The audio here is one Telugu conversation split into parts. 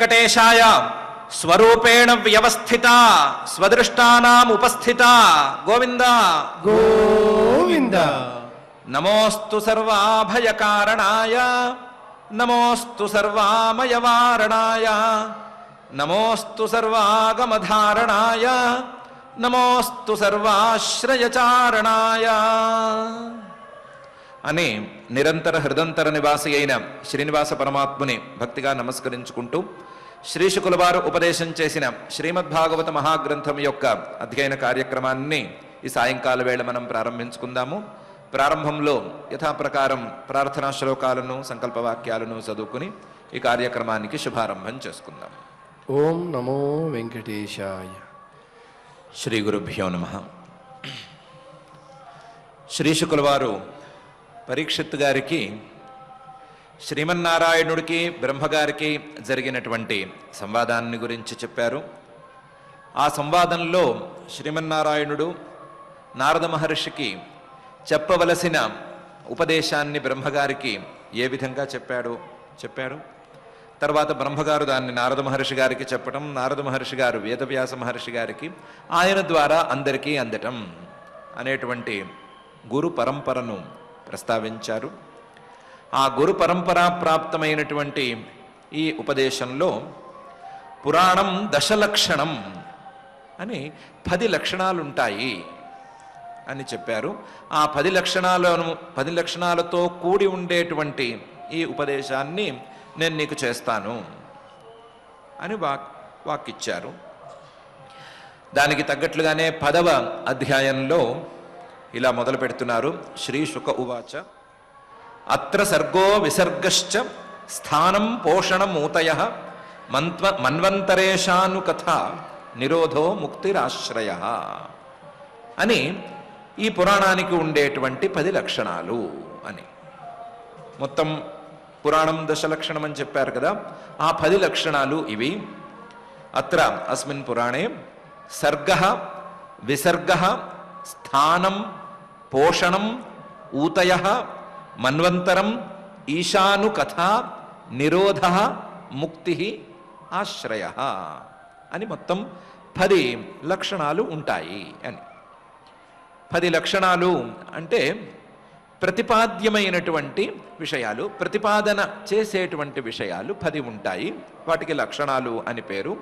వెంకటేశాయ స్వరూపేణ వ్యవస్థిత స్వదృష్టానాం ఉపస్థిత గోవింద గోవింద. నమోస్తు సర్వాభయకారణాయ నమోస్తు సర్వామయవారణాయ నమోస్తు సర్వాగమధారణాయ నమోస్తు సర్వాశ్రయచారణాయ అని నిరంతర హృదంతర నివాసి అయిన శ్రీనివాస పరమాత్ముని భక్తిగా నమస్కరించుకుంటూ శ్రీశుకుల వారు ఉపదేశం చేసిన శ్రీమద్భాగవత మహాగ్రంథం యొక్క అధ్యయన కార్యక్రమాన్ని ఈ సాయంకాల వేళ మనం ప్రారంభించుకుందాము. ప్రారంభంలో యథాప్రకారం ప్రార్థనా శ్లోకాలను సంకల్పవాక్యాలను చదువుకుని ఈ కార్యక్రమానికి శుభారంభం చేసుకుందాం. ఓం నమో వెంకటేశాయ. శ్రీ గురుభ్యో నమః. శ్రీశుకుల వారు పరీక్షిత్ గారికి శ్రీమన్నారాయణుడికి బ్రహ్మగారికి జరిగినటువంటి సంవాదాన్ని గురించి చెప్పారు. ఆ సంవాదంలో శ్రీమన్నారాయణుడు నారద మహర్షికి చెప్పవలసిన ఉపదేశాన్ని బ్రహ్మగారికి ఏ విధంగా చెప్పాడు. తర్వాత బ్రహ్మగారు దాన్ని నారద మహర్షి గారికి చెప్పటం, నారద మహర్షి గారు వేదవ్యాస మహర్షి గారికి ఆయన ద్వారా అందరికీ అందటం అనేటువంటి గురు పరంపరను ప్రస్తావించారు. ఆ గురు పరంపరా ప్రాప్తమైనటువంటి ఈ ఉపదేశంలో పురాణం దశలక్షణం అని 10 లక్షణాలుంటాయి అని చెప్పారు. ఆ 10 లక్షణాలతో కూడి ఉండేటువంటి ఈ ఉపదేశాన్ని నేను నీకు చేస్తాను అని వాక్కిచ్చారు. దానికి తగ్గట్లుగానే 10వ అధ్యాయంలో ఇలా మొదలు పెడుతున్నారు. శ్రీ శుక ఉవాచ అత్ర సర్గో విసర్గశ్చ స్థానం పోషణమూతయ మన్వంతరేషానుకథ నిరోధో ముక్తిరాశ్రయ అని ఈ పురాణానికి ఉండేటువంటి 10 లక్షణాలు అని. మొత్తం పురాణం దశలక్షణం అని చెప్పారు కదా, ఆ 10 లక్షణాలు ఇవి. అత్ర అస్మిన్ పురాణే సర్గ విసర్గ స్థానం పోషణం ఊతయ మన్వంతరం ఈశానుకథ నిరోధ ముక్తి ఆశ్రయ అని మొత్తం 10 లక్షణాలు ఉంటాయి అని. 10 లక్షణాలు అంటే ప్రతిపాద్యమైనటువంటి విషయాలు, ప్రతిపాదన చేసేటువంటి విషయాలు 10 ఉంటాయి. వాటికి లక్షణాలు అని పేరు.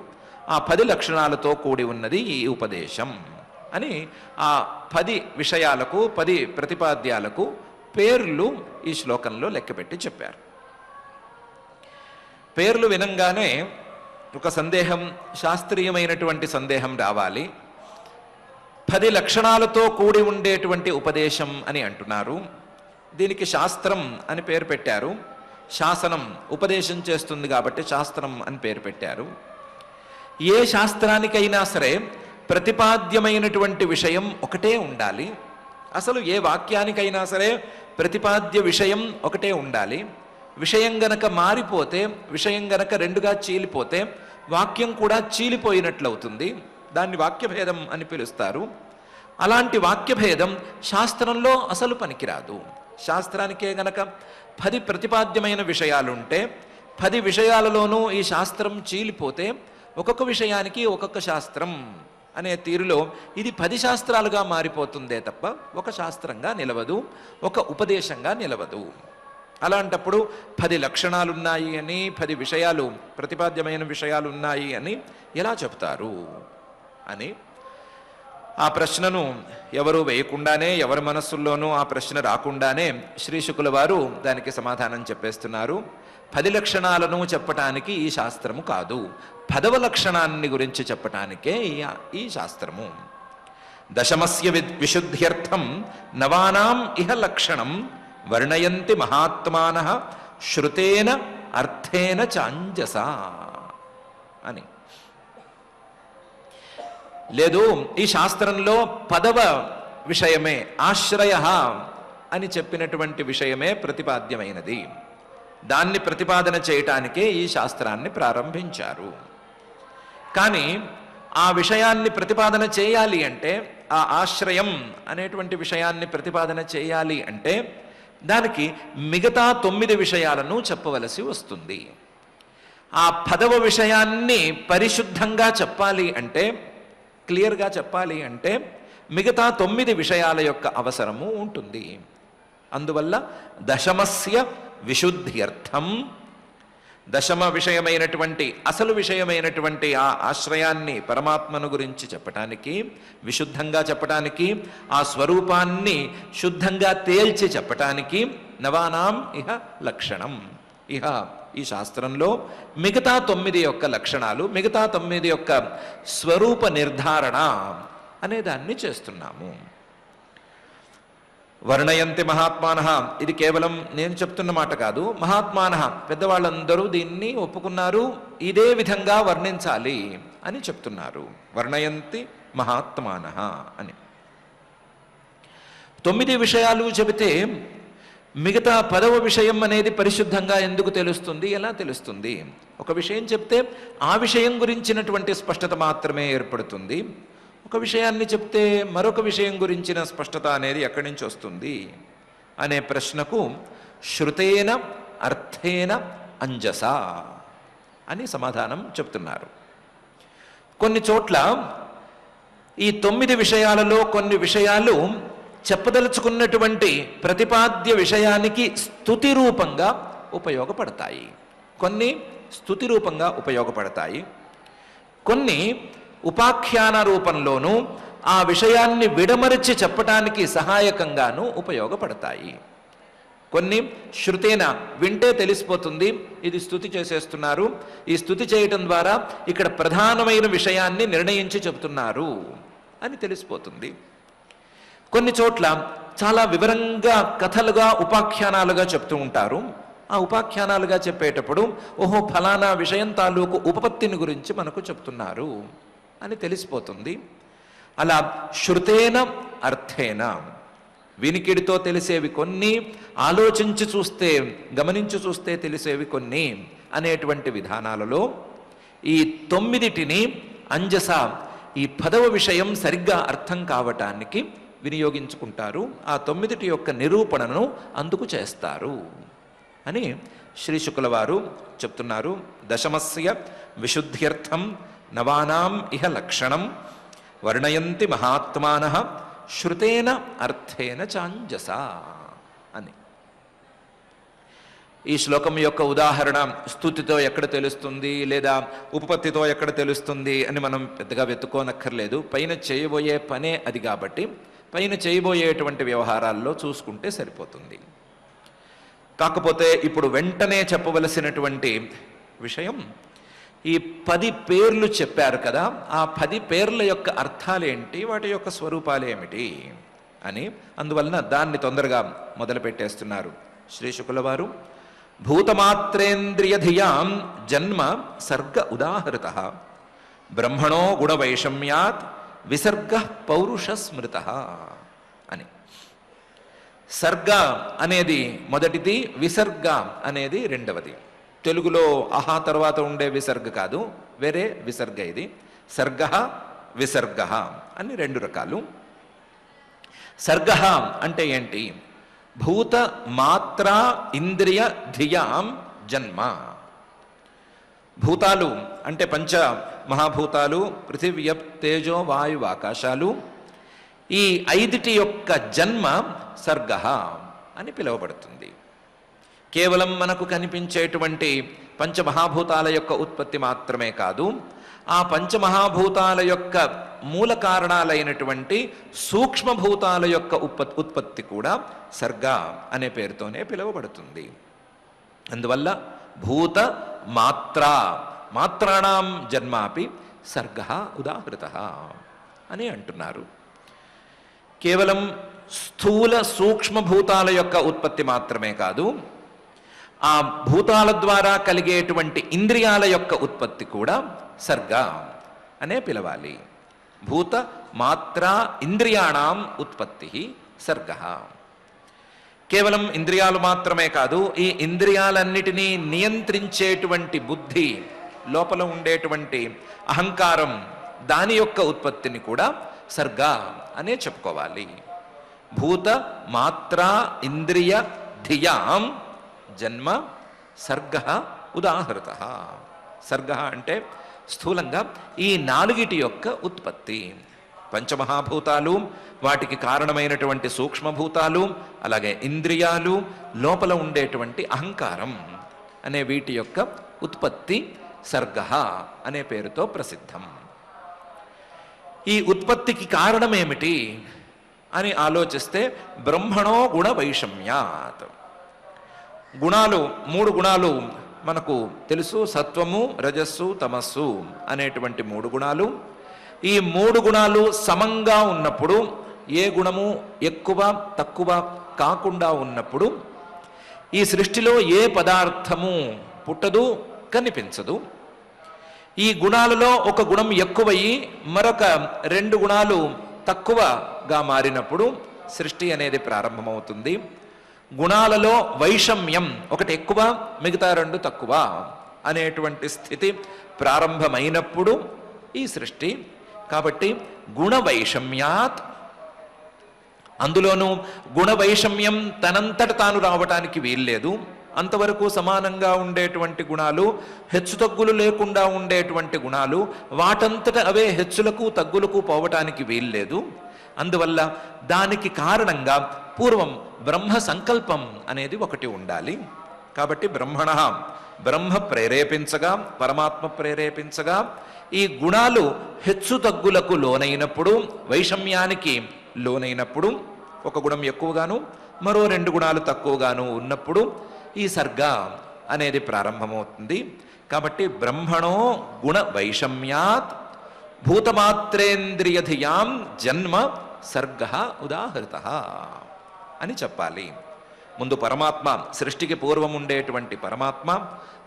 ఆ 10 లక్షణాలతో కూడి ఉన్నది ఈ ఉపదేశం అని ఆ 10 విషయాలకు 10 ప్రతిపాద్యాలకు పేర్లు ఈ శ్లోకంలో లెక్కపెట్టి చెప్పారు. పేర్లు వినంగానే ఒక సందేహం, శాస్త్రీయమైనటువంటి సందేహం రావాలి. 10 లక్షణాలతో కూడి ఉండేటువంటి ఉపదేశం అని అంటున్నారు. దీనికి శాస్త్రం అని పేరు పెట్టారు. శాసనం ఉపదేశం చేస్తుంది కాబట్టి శాస్త్రం అని పేరు పెట్టారు. ఏ శాస్త్రానికైనా సరే ప్రతిపాద్యమైనటువంటి విషయం ఒకటే ఉండాలి. అసలు ఏ వాక్యానికైనా సరే ప్రతిపాద్య విషయం ఒకటే ఉండాలి. విషయం గనక మారిపోతే, విషయం గనక రెండుగా చీలిపోతే వాక్యం కూడా చీలిపోయినట్లవుతుంది. దాన్ని వాక్యభేదం అని పిలుస్తారు. అలాంటి వాక్యభేదం శాస్త్రంలో అసలు పనికిరాదు. శాస్త్రానికే గనక 10 ప్రతిపాద్యమైన విషయాలుంటే 10 విషయాలలోనూ ఈ శాస్త్రం చీలిపోతే ఒక్కొక్క విషయానికి ఒక్కొక్క శాస్త్రం అనే తీరులో ఇది 10 శాస్త్రాలుగా మారిపోతుందే తప్ప ఒక శాస్త్రంగా నిలవదు, ఒక ఉపదేశంగా నిలవదు. అలాంటప్పుడు 10 లక్షణాలున్నాయి అని, 10 విషయాలు ప్రతిపాద్యమైన విషయాలు ఉన్నాయి అని ఎలా చెప్తారు అని ఆ ప్రశ్నను ఎవరు వేయకుండానే, ఎవరి మనస్సుల్లోనూ ఆ ప్రశ్న రాకుండానే శ్రీశుకుల వారు దానికి సమాధానం చెప్పేస్తున్నారు. 10 లక్షణాలను చెప్పటానికి ఈ శాస్త్రము కాదు, 10వ లక్షణాన్ని గురించి చెప్పటానికే ఈ శాస్త్రము. దశమస్య విశుద్ధ్యర్థం నవానాం ఇహ లక్షణం వర్ణయంతి మహాత్మానః శ్రుతేన అర్థేన చాంజస అని. లేదు, ఈ శాస్త్రంలో 10వ విషయమే ఆశ్రయ అని చెప్పినటువంటి విషయమే ప్రతిపాద్యమైనది. దాన్ని ప్రతిపాదన చేయటానికే ఈ శాస్త్రాన్ని ప్రారంభించారు. కానీ ఆ విషయాన్ని ప్రతిపాదన చేయాలి అంటే, ఆ ఆశ్రయం అనేటువంటి విషయాన్ని ప్రతిపాదన చేయాలి అంటే దానికి మిగతా 9 విషయాలను చెప్పవలసి వస్తుంది. ఆ పదవ విషయాన్ని పరిశుద్ధంగా చెప్పాలి అంటే, క్లియర్గా చెప్పాలి అంటే మిగతా 9 విషయాల యొక్క అవసరము ఉంటుంది. అందువల్ల దశమస్య విశుద్ధ్యర్థం, దశమ విషయమైనటువంటి అసలు విషయమైనటువంటి ఆ ఆశ్రయాన్ని పరమాత్మను గురించి చెప్పటానికి, విశుద్ధంగా చెప్పటానికి, ఆ స్వరూపాన్ని శుద్ధంగా తేల్చి చెప్పటానికి నవానాం ఇహ లక్షణం. ఇహ ఈ శాస్త్రంలో మిగతా 9 యొక్క లక్షణాలు, మిగతా 9 యొక్క స్వరూప నిర్ధారణ అనే దాన్ని చేస్తున్నాము. వర్ణయంతి మహాత్మానః, ఇది కేవలం నేను చెప్తున్న మాట కాదు, మహాత్మానః పెద్దవాళ్ళందరూ దీన్ని ఒప్పుకున్నారు, ఇదే విధంగా వర్ణించాలి అని చెప్తున్నారు. వర్ణయంతి మహాత్మానః అని 9 విషయాలు చెబితే మిగతా 10వ విషయం అనేది పరిశుద్ధంగా ఎందుకు తెలుస్తుంది, ఎలా తెలుస్తుంది? ఒక విషయం చెప్తే ఆ విషయం గురించినటువంటి స్పష్టత మాత్రమే ఏర్పడుతుంది. ఒక విషయాన్ని చెప్తే మరొక విషయం గురించిన స్పష్టత అనేది ఎక్కడి నుంచి వస్తుంది అనే ప్రశ్నకు శృతేన అర్థేన అంజస అని సమాధానం చెప్తున్నారు. కొన్ని చోట్ల ఈ 9 విషయాలలో కొన్ని విషయాలు చెప్పదలుచుకున్నటువంటి ప్రతిపాద్య విషయానికి స్తుతి రూపంగా ఉపయోగపడతాయి, కొన్ని స్తుతి రూపంగా ఉపయోగపడతాయి, కొన్ని ఉపాఖ్యాన రూపంలోనూ ఆ విషయాన్ని విడమరిచి చెప్పటానికి సహాయకంగానూ ఉపయోగపడతాయి. కొన్ని శృతేన వింటే తెలిసిపోతుంది, ఇది స్తుతి చేసేస్తున్నారు, ఈ స్తుతి చేయటం ద్వారా ఇక్కడ ప్రధానమైన విషయాన్ని నిర్ణయించి చెబుతున్నారు అని తెలిసిపోతుంది. కొన్ని చోట్ల చాలా వివరంగా కథలుగా ఉపాఖ్యానాలుగా చెప్తూ ఉంటారు. ఆ ఉపాఖ్యానాలుగా చెప్పేటప్పుడు ఓహో ఫలానా విషయం తాలూకు ఉపపత్తిని గురించి మనకు చెప్తున్నారు అని తెలిసిపోతుంది. అలా శృతేన అర్థేన, వినికిడితో తెలిసేవి కొన్ని, ఆలోచించి చూస్తే గమనించి చూస్తే తెలిసేవి కొన్ని అనేటువంటి విధానాలలో ఈ 9టిని అంజస, ఈ 10వ విషయం సరిగ్గా అర్థం కావటానికి వినియోగించుకుంటారు. ఆ 9టి యొక్క నిరూపణను అందుకు చేస్తారు అని శ్రీ శుక్ల వారు చెప్తున్నారు. దశమస్య విశుద్ధ్యర్థం నవానాం ఇహ లక్షణం వర్ణయంతి మహాత్మానః శృతేన అర్థేన చాంజస అని. ఈ శ్లోకం యొక్క ఉదాహరణ స్తుతితో ఎక్కడ తెలుస్తుంది లేదా ఉపపత్తితో ఎక్కడ తెలుస్తుంది అని మనం పెద్దగా వెతుక్కోనక్కర్లేదు. పైన చేయబోయే పనే అది కాబట్టి పైన చేయబోయేటువంటి వ్యవహారాల్లో చూసుకుంటే సరిపోతుంది. కాకపోతే ఇప్పుడు వెంటనే చెప్పవలసినటువంటి విషయం, ఈ 10 పేర్లు చెప్పారు కదా, ఆ 10 పేర్ల యొక్క అర్థాలేంటి, వాటి యొక్క స్వరూపాలు ఏమిటి అని. అందువలన దాన్ని తొందరగా మొదలు పెట్టేస్తున్నారు శ్రీ శుకుల వారు. భూతమాత్రేంద్రియధియాం జన్మ సర్గ ఉదాహృత బ్రహ్మణో గుణవైషమ్యాత్ విసర్గ పౌరుష స్మృత అని. సర్గ అనేది మొదటిది, విసర్గ అనేది రెండవది. తెలుగులో ఆహా తర్వాత ఉండే విసర్గ కాదు, వేరే విసర్గ ఇది. సర్గ విసర్గ అని 2 రకాలు. సర్గ అంటే ఏంటి? భూత మాత్ర ఇంద్రియ ధియాం జన్మ. భూతాలు అంటే పంచ మహాభూతాలు, పృథివ్య తేజో వాయు ఆకాశాలు, ఈ 5టి యొక్క జన్మ సర్గ అని పిలువబడుతుంది. కేవలం మనకు కనిపించేటువంటి పంచమహాభూతాల యొక్క ఉత్పత్తి మాత్రమే కాదు, ఆ పంచమహాభూతాల యొక్క మూల కారణాలైనటువంటి సూక్ష్మభూతాల యొక్క ఉత్పత్తి కూడా సర్గ అనే పేరుతోనే పిలువబడుతుంది. అందువల్ల భూత మాత్రాణం జన్మాపి సర్గ ఉదాహృత అని అంటున్నారు. కేవలం స్థూల సూక్ష్మభూతాల యొక్క ఉత్పత్తి మాత్రమే కాదు, ఆ భూతాల ద్వారా కలిగేటువంటి ఇంద్రియాల యొక్క ఉత్పత్తి కూడా సర్గ అనే పిలవాలి. భూత మాత్రా ఇంద్రియాణం ఉత్పత్తి సర్గ. కేవలం ఇంద్రియాలు మాత్రమే కాదు, ఈ ఇంద్రియాలన్నిటినీ నియంత్రించేటువంటి బుద్ధి, లోపల ఉండేటువంటి అహంకారం, దాని యొక్క ఉత్పత్తిని కూడా సర్గ అనే చెప్పుకోవాలి. భూత మాత్రా ఇంద్రియ ధియాం జన్మ సర్గ ఉదాహృత సర్గ అంటే స్థూలంగా ఈ నాలుగిటి యొక్క ఉత్పత్తి. పంచమహాభూతాలు, వాటికి కారణమైనటువంటి సూక్ష్మభూతాలు, అలాగే ఇంద్రియాలు, లోపల ఉండేటువంటి అహంకారం అనే వీటి యొక్క ఉత్పత్తి సర్గ అనే పేరుతో ప్రసిద్ధం. ఈ ఉత్పత్తికి కారణమేమిటి అని ఆలోచిస్తే బ్రహ్మణో గుణ వైషమ్యాత్. గుణాలు, 3 గుణాలు మనకు తెలుసు. సత్వము, రజస్సు, తమస్సు అనేటువంటి 3 గుణాలు. ఈ 3 గుణాలు సమంగా ఉన్నప్పుడు, ఏ గుణము ఎక్కువ తక్కువ కాకుండా ఉన్నప్పుడు ఈ సృష్టిలో ఏ పదార్థము పుట్టదు, కనిపించదు. ఈ గుణాలలో ఒక గుణం ఎక్కువయ్యి మరొక 2 గుణాలు తక్కువగా మారినప్పుడు సృష్టి అనేది ప్రారంభమవుతుంది. గుణాలలో వైషమ్యం, ఒకటి ఎక్కువ మిగతా 2 తక్కువ అనేటువంటి స్థితి ప్రారంభమైనప్పుడు ఈ సృష్టి. కాబట్టి గుణ వైషమ్యాత్, అందులోనూ గుణ వైషమ్యం తనంతట తాను రావటానికి వీల్లేదు. అంతవరకు సమానంగా ఉండేటువంటి గుణాలు, హెచ్చుతగ్గులు లేకుండా ఉండేటువంటి గుణాలు, వాటంతట అవే హెచ్చులకు తగ్గులకు పోవటానికి వీల్లేదు. అందువల్ల దానికి కారణంగా పూర్వం బ్రహ్మ సంకల్పం అనేది ఒకటి ఉండాలి. కాబట్టి బ్రహ్మణ, బ్రహ్మ ప్రేరేపించగా, పరమాత్మ ప్రేరేపించగా ఈ గుణాలు హెచ్చు తగ్గులకు లోనైనప్పుడు, వైషమ్యానికి లోనైనప్పుడు, ఒక గుణం ఎక్కువగాను మరో 2 గుణాలు తక్కువగాను ఉన్నప్పుడు ఈ సర్గ అనేది ప్రారంభమవుతుంది. కాబట్టి బ్రహ్మణో గుణ వైషమ్యాత్ భూతమాత్రేంద్రియధియాం జన్మ సర్గ ఉదాహృత అని చెప్పాలి. ముందు పరమాత్మ, సృష్టికి పూర్వం ఉండేటువంటి పరమాత్మ,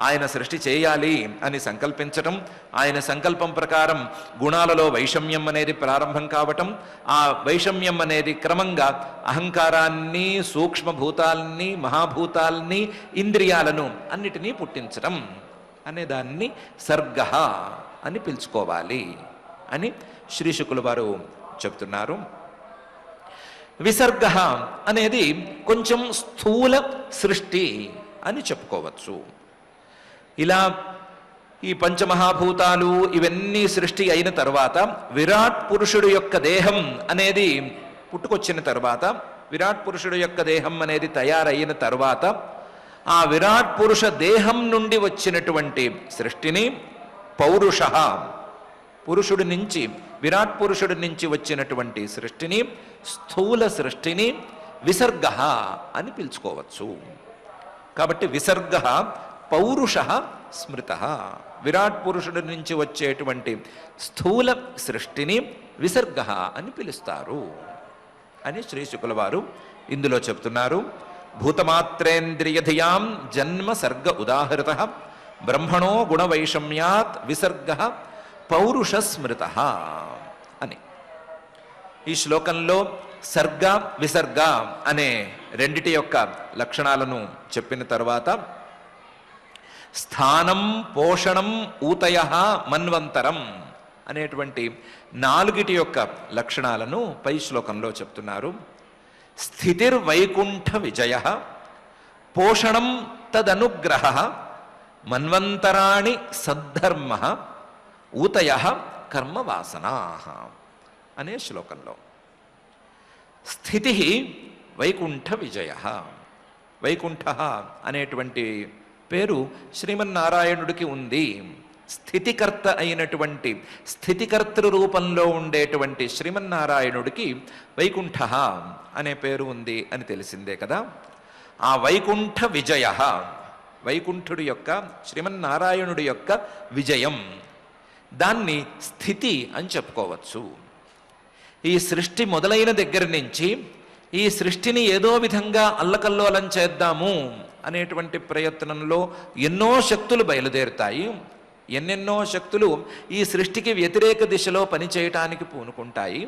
ఆయన సృష్టి చేయాలి అని సంకల్పించటం, ఆయన సంకల్పం ప్రకారం గుణాలలో వైషమ్యం అనేది ప్రారంభం కావటం, ఆ వైషమ్యం అనేది క్రమంగా అహంకారాన్ని, సూక్ష్మభూతాల్ని, మహాభూతాల్ని, ఇంద్రియాలను అన్నిటినీ పుట్టించటం అనే దాన్ని సర్గ అని పిలుచుకోవాలి అని శ్రీ శుకుల వారు చెప్తున్నారు. విసర్గ అనేది కొంచెం స్థూల సృష్టి అని చెప్పుకోవచ్చు. ఇలా ఈ పంచమహాభూతాలు ఇవన్నీ సృష్టి అయిన తర్వాత విరాట్ పురుషుడు యొక్క దేహం అనేది పుట్టుకొచ్చిన తర్వాత, విరాట్ పురుషుడు యొక్క దేహం అనేది తయారైన తర్వాత ఆ విరాట్ పురుష దేహం నుండి వచ్చినటువంటి సృష్టిని పౌరుష, పురుషుడి నుంచి, విరాట్ పురుషుడి నుంచి వచ్చినటువంటి సృష్టిని, స్థూల సృష్టిని విసర్గ అని పిలుచుకోవచ్చు. కాబట్టి విసర్గ పౌరుష స్మృత, విరాట్ పురుషుడి నుంచి వచ్చేటువంటి స్థూల సృష్టిని విసర్గ అని పిలుస్తారు అని శ్రీ శుకుల వారు ఇందులో చెప్తున్నారు. భూతమాత్రేంద్రియధియాం జన్మ సర్గ ఉదాహృత బ్రహ్మణో గుణవైషమ్యాత్ విసర్గ పౌరుష స్మృత అని. ఈ శ్లోకంలో సర్గ విసర్గ అనే రెండిటి యొక్క లక్షణాలను చెప్పిన తర్వాత స్థానం, పోషణం, ఊతయ, మన్వంతరం అనేటువంటి 4 యొక్క లక్షణాలను పై శ్లోకంలో చెప్తున్నారు. స్థితిర్వైకుంఠ విజయ, పోషణం తదనుగ్రహ, మన్వంతరాణి సద్ధర్మ, ఊతయ కర్మవాసనా అనే శ్లోకంలో స్థితి వైకుంఠ విజయ. వైకుంఠ అనేటువంటి పేరు శ్రీమన్నారాయణుడికి ఉంది. స్థితికర్త అయినటువంటి, స్థితికర్తృ రూపంలో ఉండేటువంటి శ్రీమన్నారాయణుడికి వైకుంఠ అనే పేరు ఉంది అని తెలిసిందే కదా. ఆ వైకుంఠ విజయ, వైకుంఠుడి యొక్క, శ్రీమన్నారాయణుడి యొక్క విజయం, దాన్ని స్థితి అని చెప్పుకోవచ్చు. ఈ సృష్టి మొదలైన దగ్గర నుంచి ఈ సృష్టిని ఏదో విధంగా అల్లకల్లోలం చేద్దాము అనేటువంటి ప్రయత్నంలో ఎన్నో శక్తులు బయలుదేరుతాయి. ఎన్నెన్నో శక్తులు ఈ సృష్టికి వ్యతిరేక దిశలో పనిచేయటానికి పూనుకుంటాయి.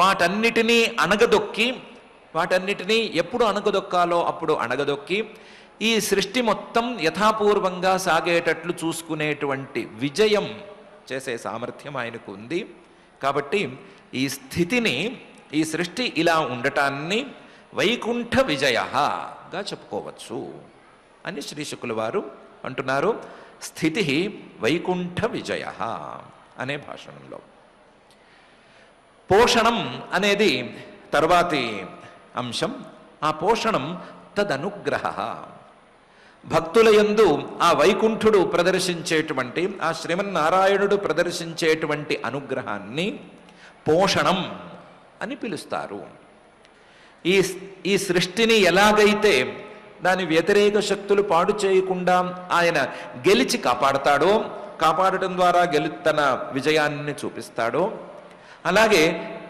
వాటన్నిటినీ అణగదొక్కి, వాటన్నిటినీ ఎప్పుడు అణగదొక్కాలో అప్పుడు అణగదొక్కి ఈ సృష్టి మొత్తం యథాపూర్వంగా సాగేటట్లు చూసుకునేటువంటి విజయం చేసే సామర్థ్యం ఆయనకు ఉంది. కాబట్టి ఈ స్థితిని, ఈ సృష్టి ఇలా ఉండటాన్ని వైకుంఠ విజయగా చెప్పుకోవచ్చు అని శ్రీ శుకుల వారు అంటున్నారు. స్థితి వైకుంఠ విజయ అనే భాషణంలో. పోషణం అనేది తర్వాతి అంశం. ఆ పోషణం తదనుగ్రహ. భక్తుల యందు ఆ వైకుంఠుడు ప్రదర్శించేటువంటి, ఆ శ్రీమన్నారాయణుడు ప్రదర్శించేటువంటి అనుగ్రహాన్ని పోషణం అని పిలుస్తారు. ఈ సృష్టిని ఎలాగైతే దాని వ్యతిరేక శక్తులు పాడు చేయకుండా ఆయన గెలిచి కాపాడతాడో, కాపాడటం ద్వారా తన విజయాన్ని చూపిస్తాడో, అలాగే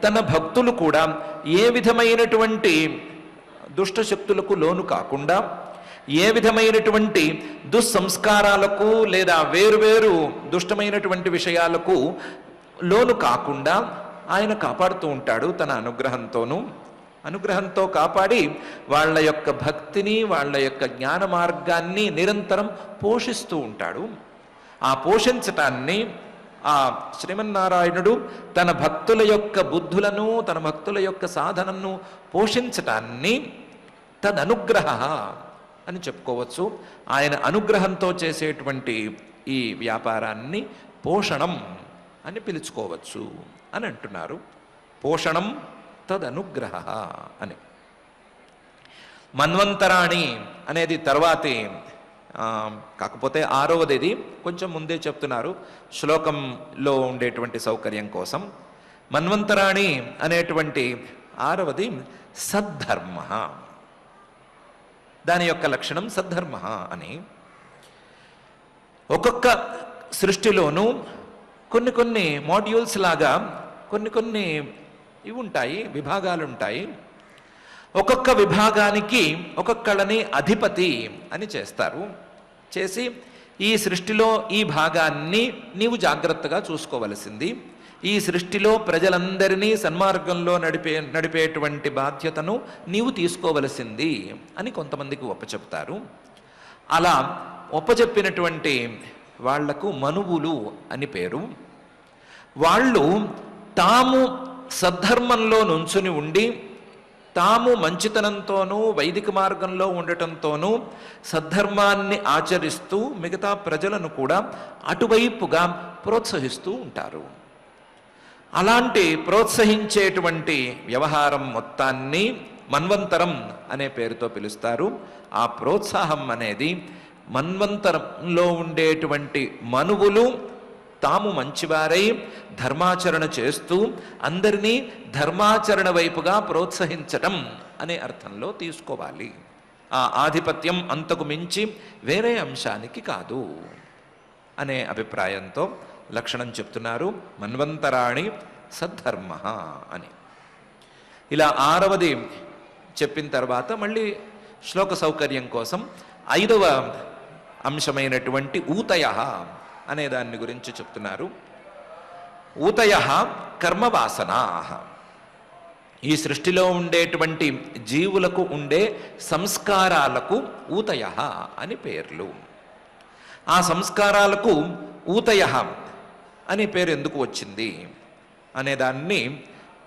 తన భక్తులు కూడా ఏ విధమైనటువంటి దుష్టశక్తులకు లోను కాకుండా, ఏ విధమైనటువంటి దుస్సంస్కారాలకు లేదా వేరువేరు దుష్టమైనటువంటి విషయాలకు లోను కాకుండా ఆయన కాపాడుతూ ఉంటాడు తన అనుగ్రహంతోనూ. అనుగ్రహంతో కాపాడి వాళ్ళ యొక్క భక్తిని, వాళ్ళ యొక్క జ్ఞాన మార్గాన్ని నిరంతరం పోషిస్తూ ఉంటాడు. ఆ పోషించటాన్ని ఆ శ్రీమన్నారాయణుడు తన భక్తుల యొక్క బుద్ధులను, తన భక్తుల యొక్క సాధనను పోషించటాన్ని తదనుగ్రహ అని చెప్పుకోవచ్చు. ఆయన అనుగ్రహంతో చేసేటువంటి ఈ వ్యాపారాన్ని పోషణం అని పిలుచుకోవచ్చు అని అంటున్నారు. పోషణం తదనుగ్రహ అని. మన్వంతరాణి అనేది తర్వాతి, కాకపోతే 6వది, కొంచెం ముందే చెప్తున్నారు శ్లోకంలో ఉండేటువంటి సౌకర్యం కోసం. మన్వంతరాణి అనేటువంటి 6వది సద్ధర్మ. దాని యొక్క లక్షణం సద్ధర్మ అని. ఒక్కొక్క సృష్టిలోనూ కొన్ని మాడ్యూల్స్ లాగా కొన్ని ఇవి ఉంటాయి, విభాగాలు ఉంటాయి. ఒక్కొక్క విభాగానికి ఒక్కొక్కళ్ళని అధిపతి అని చేస్తారు. చేసి ఈ సృష్టిలో ఈ భాగాన్ని నీవు చూసుకోవలసింది, ఈ సృష్టిలో ప్రజలందరినీ సన్మార్గంలో నడిపేటువంటి బాధ్యతను నీవు తీసుకోవలసింది అని కొంతమందికి ఒప్పచెప్తారు. అలా ఒప్పచెప్పినటువంటి వాళ్లకు మనువులు అని పేరు. వాళ్ళు తాము సద్ధర్మంలో నుంచుని ఉండి, తాము మంచితనంతోనూ వైదిక మార్గంలో ఉండటంతోనూ సద్ధర్మాన్ని ఆచరిస్తూ మిగతా ప్రజలను కూడా అటువైపుగా ప్రోత్సహిస్తూ ఉంటారు. అలాంటి ప్రోత్సహించేటువంటి వ్యవహారం మొత్తాన్ని మన్వంతరం అనే పేరుతో పిలుస్తారు. ఆ ప్రోత్సాహం అనేది మన్వంతరంలో ఉండేటువంటి మనువులు తాము మంచివారై ధర్మాచరణ చేస్తూ అందరినీ ధర్మాచరణ వైపుగా ప్రోత్సహించటం అనే అర్థంలో తీసుకోవాలి. ఆ ఆధిపత్యం అంతకు మించి వేరే అంశానికి కాదు అనే అభిప్రాయంతో లక్షణం చెప్తున్నారు. మన్వంతరాణి సద్ధర్మ అని. ఇలా 6వది చెప్పిన తర్వాత మళ్ళీ శ్లోక సౌకర్యం కోసం 5వ అంశమైనటువంటి ఊతయ అనే దాన్ని గురించి చెప్తున్నారు. ఊతయ కర్మవాసనా. ఈ సృష్టిలో ఉండేటువంటి జీవులకు ఉండే సంస్కారాలకు ఊతయ అని పేర్లు. ఆ సంస్కారాలకు ఊతయ అనే పేరు ఎందుకు వచ్చింది అనేదాన్ని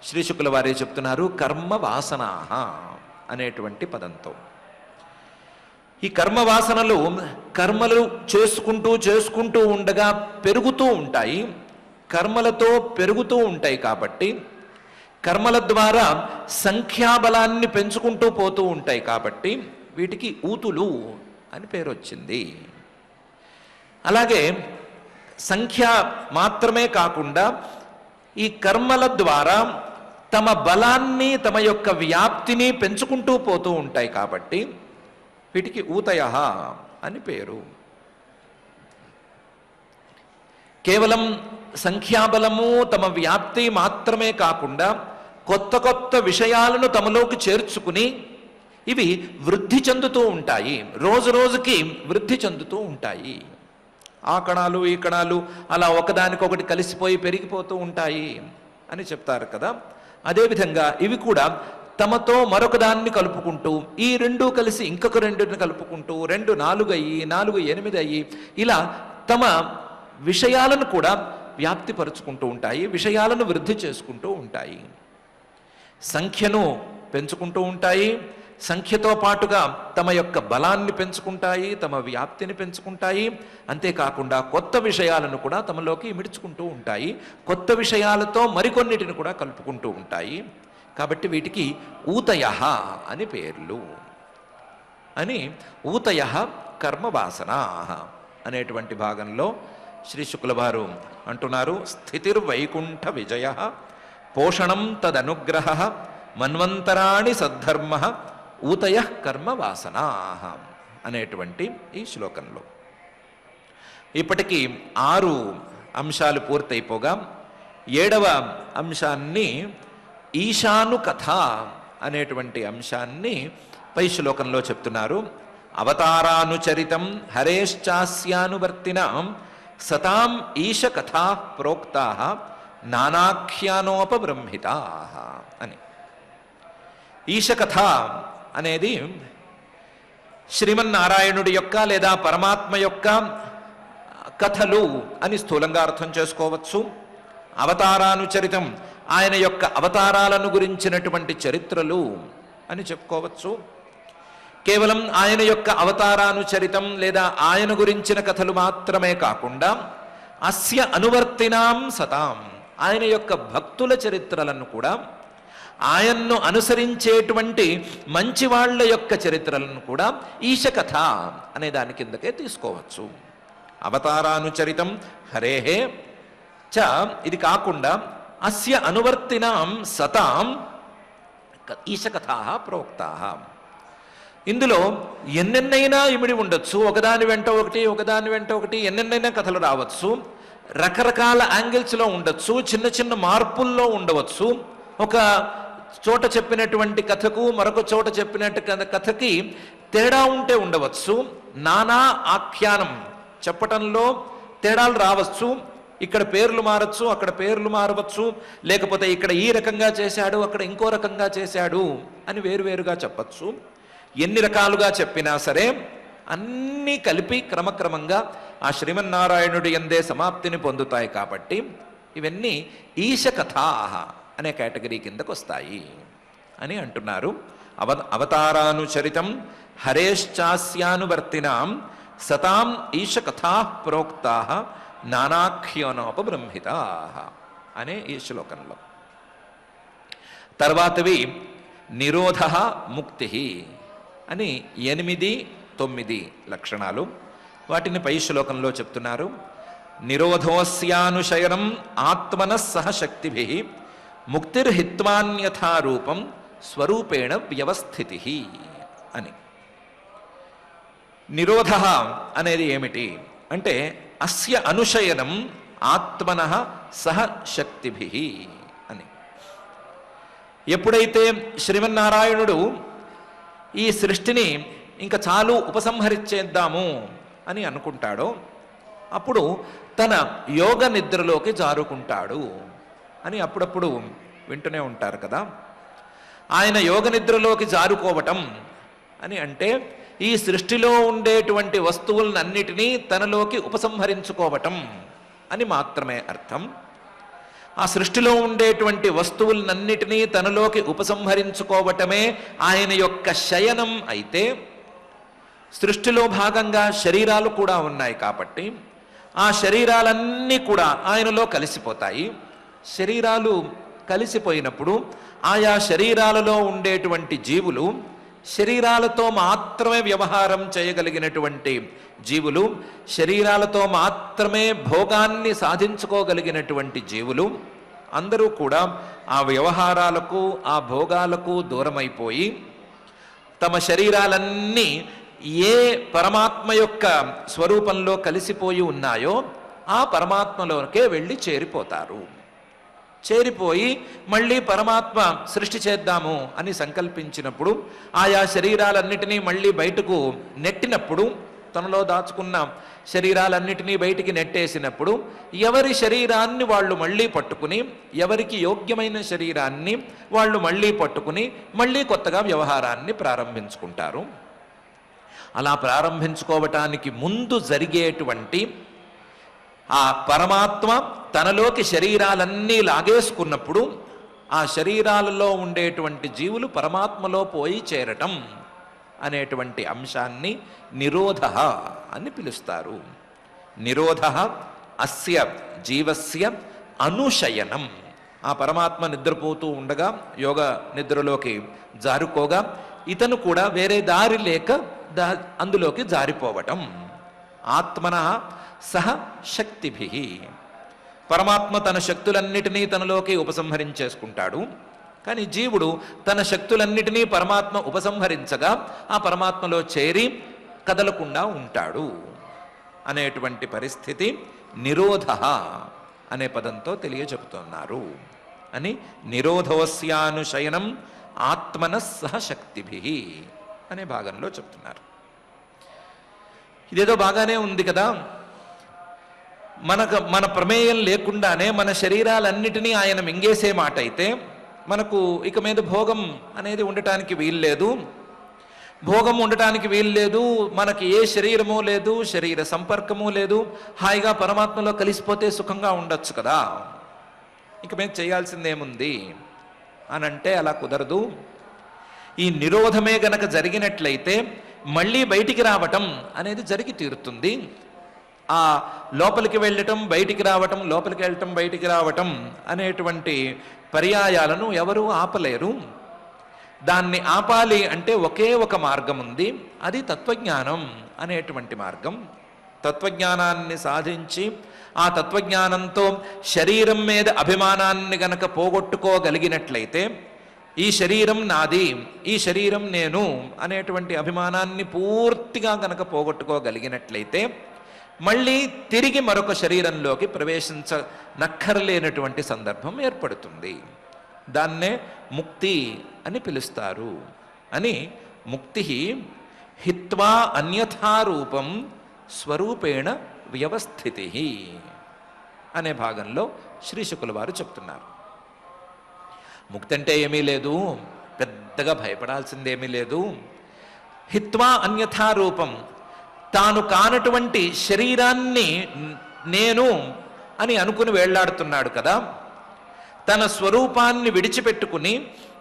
శ్రీ శుకుల వారే చెప్తున్నారు. కర్మవాసనా అనేటువంటి పదంతో. ఈ కర్మవాసనలు కర్మలు చేసుకుంటూ ఉండగా పెరుగుతూ ఉంటాయి, కర్మలతో పెరుగుతూ ఉంటాయి. కాబట్టి కర్మల ద్వారా సంఖ్యాబలాన్ని పెంచుకుంటూ పోతూ ఉంటాయి. కాబట్టి వీటికి ఊతులు అని పేరు వచ్చింది. అలాగే సంఖ్య మాత్రమే కాకుండా ఈ కర్మల ద్వారా తమ బలాన్ని, తమ యొక్క వ్యాప్తిని పెంచుకుంటూ పోతూ ఉంటాయి. కాబట్టి వీటికి ఊతయ అని పేరు. కేవలం సంఖ్యాబలము, తమ వ్యాప్తి మాత్రమే కాకుండా కొత్త విషయాలను తమలోకి చేర్చుకుని ఇవి వృద్ధి చెందుతూ ఉంటాయి. రోజు రోజుకి వృద్ధి చెందుతూ ఉంటాయి. ఆ కణాలు ఈ కణాలు అలా ఒకదానికొకటి కలిసిపోయి పెరిగిపోతూ ఉంటాయి అని చెప్తారు కదా. అదేవిధంగా ఇవి కూడా తమతో మరొక దాన్ని కలుపుకుంటూ, ఈ రెండు కలిసి ఇంకొక రెండుని కలుపుకుంటూ 2 4 అయ్యి, 4 8 అయ్యి, ఇలా తమ విషయాలను కూడా వ్యాప్తిపరుచుకుంటూ ఉంటాయి, విషయాలను వృద్ధి చేసుకుంటూ ఉంటాయి, సంఖ్యను పెంచుకుంటూ ఉంటాయి, సంఖ్యతో పాటుగా తమ యొక్క బలాన్ని పెంచుకుంటాయి, తమ వ్యాప్తిని పెంచుకుంటాయి. అంతేకాకుండా కొత్త విషయాలను కూడా తమలోకి ఇమిడ్చుకుంటూ ఉంటాయి, కొత్త విషయాలతో మరికొన్నిటిని కూడా కలుపుకుంటూ ఉంటాయి. కాబట్టి వీటికి ఊతయ అని పేర్లు. అని ఊతయ కర్మవాసనా అనేటువంటి భాగంలో శ్రీ శుక్ల వారు అంటున్నారు, స్థితిర్వైకుంఠ విజయ పోషణం తదనుగ్రహ మన్వంతరాణి సద్ధర్మ ఊతయ కర్మవాసనా అనేటువంటి ఈ శ్లోకంలో. ఇప్పటికీ 6 అంశాలు పూర్తయిపోగా 7వ అంశాన్ని ఈశాను కథ అనేటువంటి అంశాన్ని పై శ్లోకంలో చెప్తున్నారు. అవతారానుచరితం హరేశ్చాస్యానువర్తిన సతాం ఈశ కథా ప్రోక్తా నానాఖ్యానోపబ్రహ్మితా అని. ఈశ కథ అనేది శ్రీమన్నారాయణుడి యొక్క లేదా పరమాత్మ యొక్క కథలు అని స్థూలంగా అర్థం చేసుకోవచ్చు. అవతారానుచరితం ఆయన యొక్క అవతారాలను గురించినటువంటి చరిత్రలు అని చెప్పుకోవచ్చు. కేవలం ఆయన యొక్క అవతారానుచరితం లేదా ఆయన గురించిన కథలు మాత్రమే కాకుండా అస్య అనువర్తినాం సతాం ఆయన యొక్క భక్తుల చరిత్రలను కూడా, ఆయన్ను అనుసరించేటువంటి మంచి వాళ్ళ యొక్క చరిత్రలను కూడా ఈశ కథ అనే దాని కిందకే తీసుకోవచ్చు. అవతారానుచరితం హరేహే చ ఇది కాకుండా అస్య అనువర్తినాం సతాం ఈశ కథా ప్రోక్తా. ఇందులో ఎన్నెన్నైనా ఇమిడి ఉండొచ్చు, ఒకదాని వెంట ఒకటి ఒకదాని వెంట ఒకటి ఎన్నెన్నైనా కథలు రావచ్చు, రకరకాల యాంగిల్స్లో ఉండొచ్చు, చిన్న చిన్న మార్పుల్లో ఉండవచ్చు. ఒక చోట చెప్పినటువంటి కథకు మరొక చోట చెప్పినట్టు కథకి తేడా ఉంటే ఉండవచ్చు. నానా ఆఖ్యానం చెప్పటంలో తేడాలు రావచ్చు. ఇక్కడ పేర్లు మారచ్చు, అక్కడ పేర్లు మారవచ్చు, లేకపోతే ఇక్కడ ఈ రకంగా చేశాడు, అక్కడ ఇంకో రకంగా చేశాడు అని వేరువేరుగా చెప్పచ్చు. ఎన్ని రకాలుగా చెప్పినా సరే అన్నీ కలిపి క్రమక్రమంగా ఆ శ్రీమన్నారాయణుడి యందే సమాప్తిని పొందుతాయి. కాబట్టి ఇవన్నీ ఈశ కథా అనే కేటగిరీ కిందకు వస్తాయి అని అంటున్నారు. అవతారానుచరితం హరేశ్చాస్యానువర్తినాం సతాం ఈశ కథా ప్రోక్తా నానాఖ్యోనోపబ్రహ్మితా అనే ఈ శ్లోకంలో. తర్వాతవి నిరోధ ముక్తి అని 8, 9 లక్షణాలు. వాటిని పై శ్లోకంలో చెప్తున్నారు. నిరోధోస్యానుశయనం ఆత్మన సహ శక్తిభి ముక్తిర్హిత్వాన్యథారూపం స్వరూపేణ వ్యవస్థితి అని. నిరోధ అనేది ఏమిటి అంటే అస్య అనుశయనం ఆత్మన సహ శక్తిభి అని. ఎప్పుడైతే శ్రీమన్నారాయణుడు ఈ సృష్టిని ఇంకా చాలు ఉపసంహరించేద్దాము అని అనుకుంటాడో అప్పుడు తన యోగ నిద్రలోకి జారుకుంటాడు అని అప్పుడప్పుడు వింటూనే ఉంటారు కదా. ఆయన యోగ నిద్రలోకి జారుకోవటం అని అంటే ఈ సృష్టిలో ఉండేటువంటి వస్తువులన్నిటినీ తనలోకి ఉపసంహరించుకోవటం అని మాత్రమే అర్థం. ఆ సృష్టిలో ఉండేటువంటి వస్తువులన్నిటినీ తనలోకి ఉపసంహరించుకోవటమే ఆయన యొక్క శయనం అయితే, సృష్టిలో భాగంగా శరీరాలు కూడా ఉన్నాయి కాబట్టి ఆ శరీరాలన్నీ కూడా ఆయనలో కలిసిపోతాయి. శరీరాలు కలిసిపోయినప్పుడు ఆయా శరీరాలలో ఉండేటువంటి జీవులు, శరీరాలతో మాత్రమే వ్యవహారం చేయగలిగినటువంటి జీవులు, శరీరాలతో మాత్రమే భోగాన్ని సాధించుకోగలిగినటువంటి జీవులు అందరూ కూడా ఆ వ్యవహారాలకు ఆ భోగాలకు దూరమైపోయి తమ శరీరాలన్నీ ఏ పరమాత్మ యొక్క స్వరూపంలో కలిసిపోయి ఉన్నాయో ఆ పరమాత్మలోకే వెళ్ళి చేరిపోతారు. చేరిపోయి మళ్ళీ పరమాత్మ సృష్టి చేద్దాము అని సంకల్పించినప్పుడు ఆయా శరీరాలన్నిటినీ మళ్ళీ బయటకు నెట్టినప్పుడు, తనలో దాచుకున్న శరీరాలన్నిటినీ బయటికి నెట్టేసినప్పుడు ఎవరి శరీరాన్ని వాళ్ళు మళ్ళీ పట్టుకుని, ఎవరికి యోగ్యమైన శరీరాన్ని వాళ్ళు మళ్ళీ పట్టుకుని మళ్ళీ కొత్తగా వ్యవహారాన్ని ప్రారంభించుకుంటారు. అలా ప్రారంభించుకోవటానికి ముందు జరిగేటువంటి ఆ పరమాత్మ తనలోకి శరీరాలన్నీ లాగేసుకున్నప్పుడు ఆ శరీరాలలో ఉండేటువంటి జీవులు పరమాత్మలో పోయి చేరటం అనేటువంటి అంశాన్ని నిరోధ అని పిలుస్తారు. నిరోధ అస్య జీవస్య అనుశయనం. ఆ పరమాత్మ నిద్రపోతూ ఉండగా యోగ నిద్రలోకి జారుకోగా ఇతను కూడా వేరే దారి లేక అందులోకి జారిపోవటం. ఆత్మన సహ శక్తిభి. పరమాత్మ తన శక్తులన్నిటినీ తనలోకి ఉపసంహరించేసుకుంటాడు. కానీ జీవుడు తన శక్తులన్నిటినీ పరమాత్మ ఉపసంహరించగా ఆ పరమాత్మలో చేరి కదలకుండా ఉంటాడు అనేటువంటి పరిస్థితి నిరోధ అనే పదంతో తెలియజెపుతున్నారు అని. నిరోధోస్యానుశయనం ఆత్మన సహ శక్తిభి అనే భాగంలో చెప్తున్నారు. ఇదేదో బాగానే ఉంది కదా, మన ప్రమేయం లేకుండానే మన శరీరాలన్నిటినీ ఆయన మింగేసే మాట అయితే మనకు ఇక మీద భోగం అనేది ఉండటానికి వీల్లేదు. భోగం ఉండటానికి వీల్లేదు, మనకి ఏ శరీరమూ లేదు, శరీర సంపర్కము లేదు, హాయిగా పరమాత్మలో కలిసిపోతే సుఖంగా ఉండొచ్చు కదా, ఇక మీద చేయాల్సిందేముంది అని అంటే అలా కుదరదు. ఈ నిరోధమే గనక జరిగినట్లయితే మళ్ళీ బయటికి రావటం అనేది జరిగి తీరుతుంది. ఆ లోపలికి వెళ్ళటం బయటికి రావటం, లోపలికి వెళ్ళటం బయటికి రావటం అనేటువంటి పర్యాయాలను ఎవరూ ఆపలేరు. దాన్ని ఆపాలి అంటే ఒకే ఒక మార్గం ఉంది, అది తత్వజ్ఞానం అనేటువంటి మార్గం. తత్వజ్ఞానాన్ని సాధించి ఆ తత్వజ్ఞానంతో శరీరం మీద అభిమానాన్ని గనక పోగొట్టుకోగలిగినట్లయితే, ఈ శరీరం నాది, ఈ శరీరం నేను అనేటువంటి అభిమానాన్ని పూర్తిగా గనక పోగొట్టుకోగలిగినట్లయితే మళ్ళీ తిరిగి మరొక శరీరంలోకి ప్రవేశించనక్కర్లేనటువంటి సందర్భం ఏర్పడుతుంది. దాన్నే ముక్తి అని పిలుస్తారు అని. ముక్తి హిత్వా అన్యథారూపం స్వరూపేణ వ్యవస్థితి అనే భాగంలో శ్రీ శుకుల వారు చెప్తున్నారు. ముక్తి అంటే ఏమీ లేదు, పెద్దగా భయపడాల్సిందేమీ లేదు. హిత్వా అన్యథారూపం, తాను కానటువంటి శరీరాన్ని నేను అని అనుకుని వేళ్లాడుతున్నాడు కదా, తన స్వరూపాన్ని విడిచిపెట్టుకుని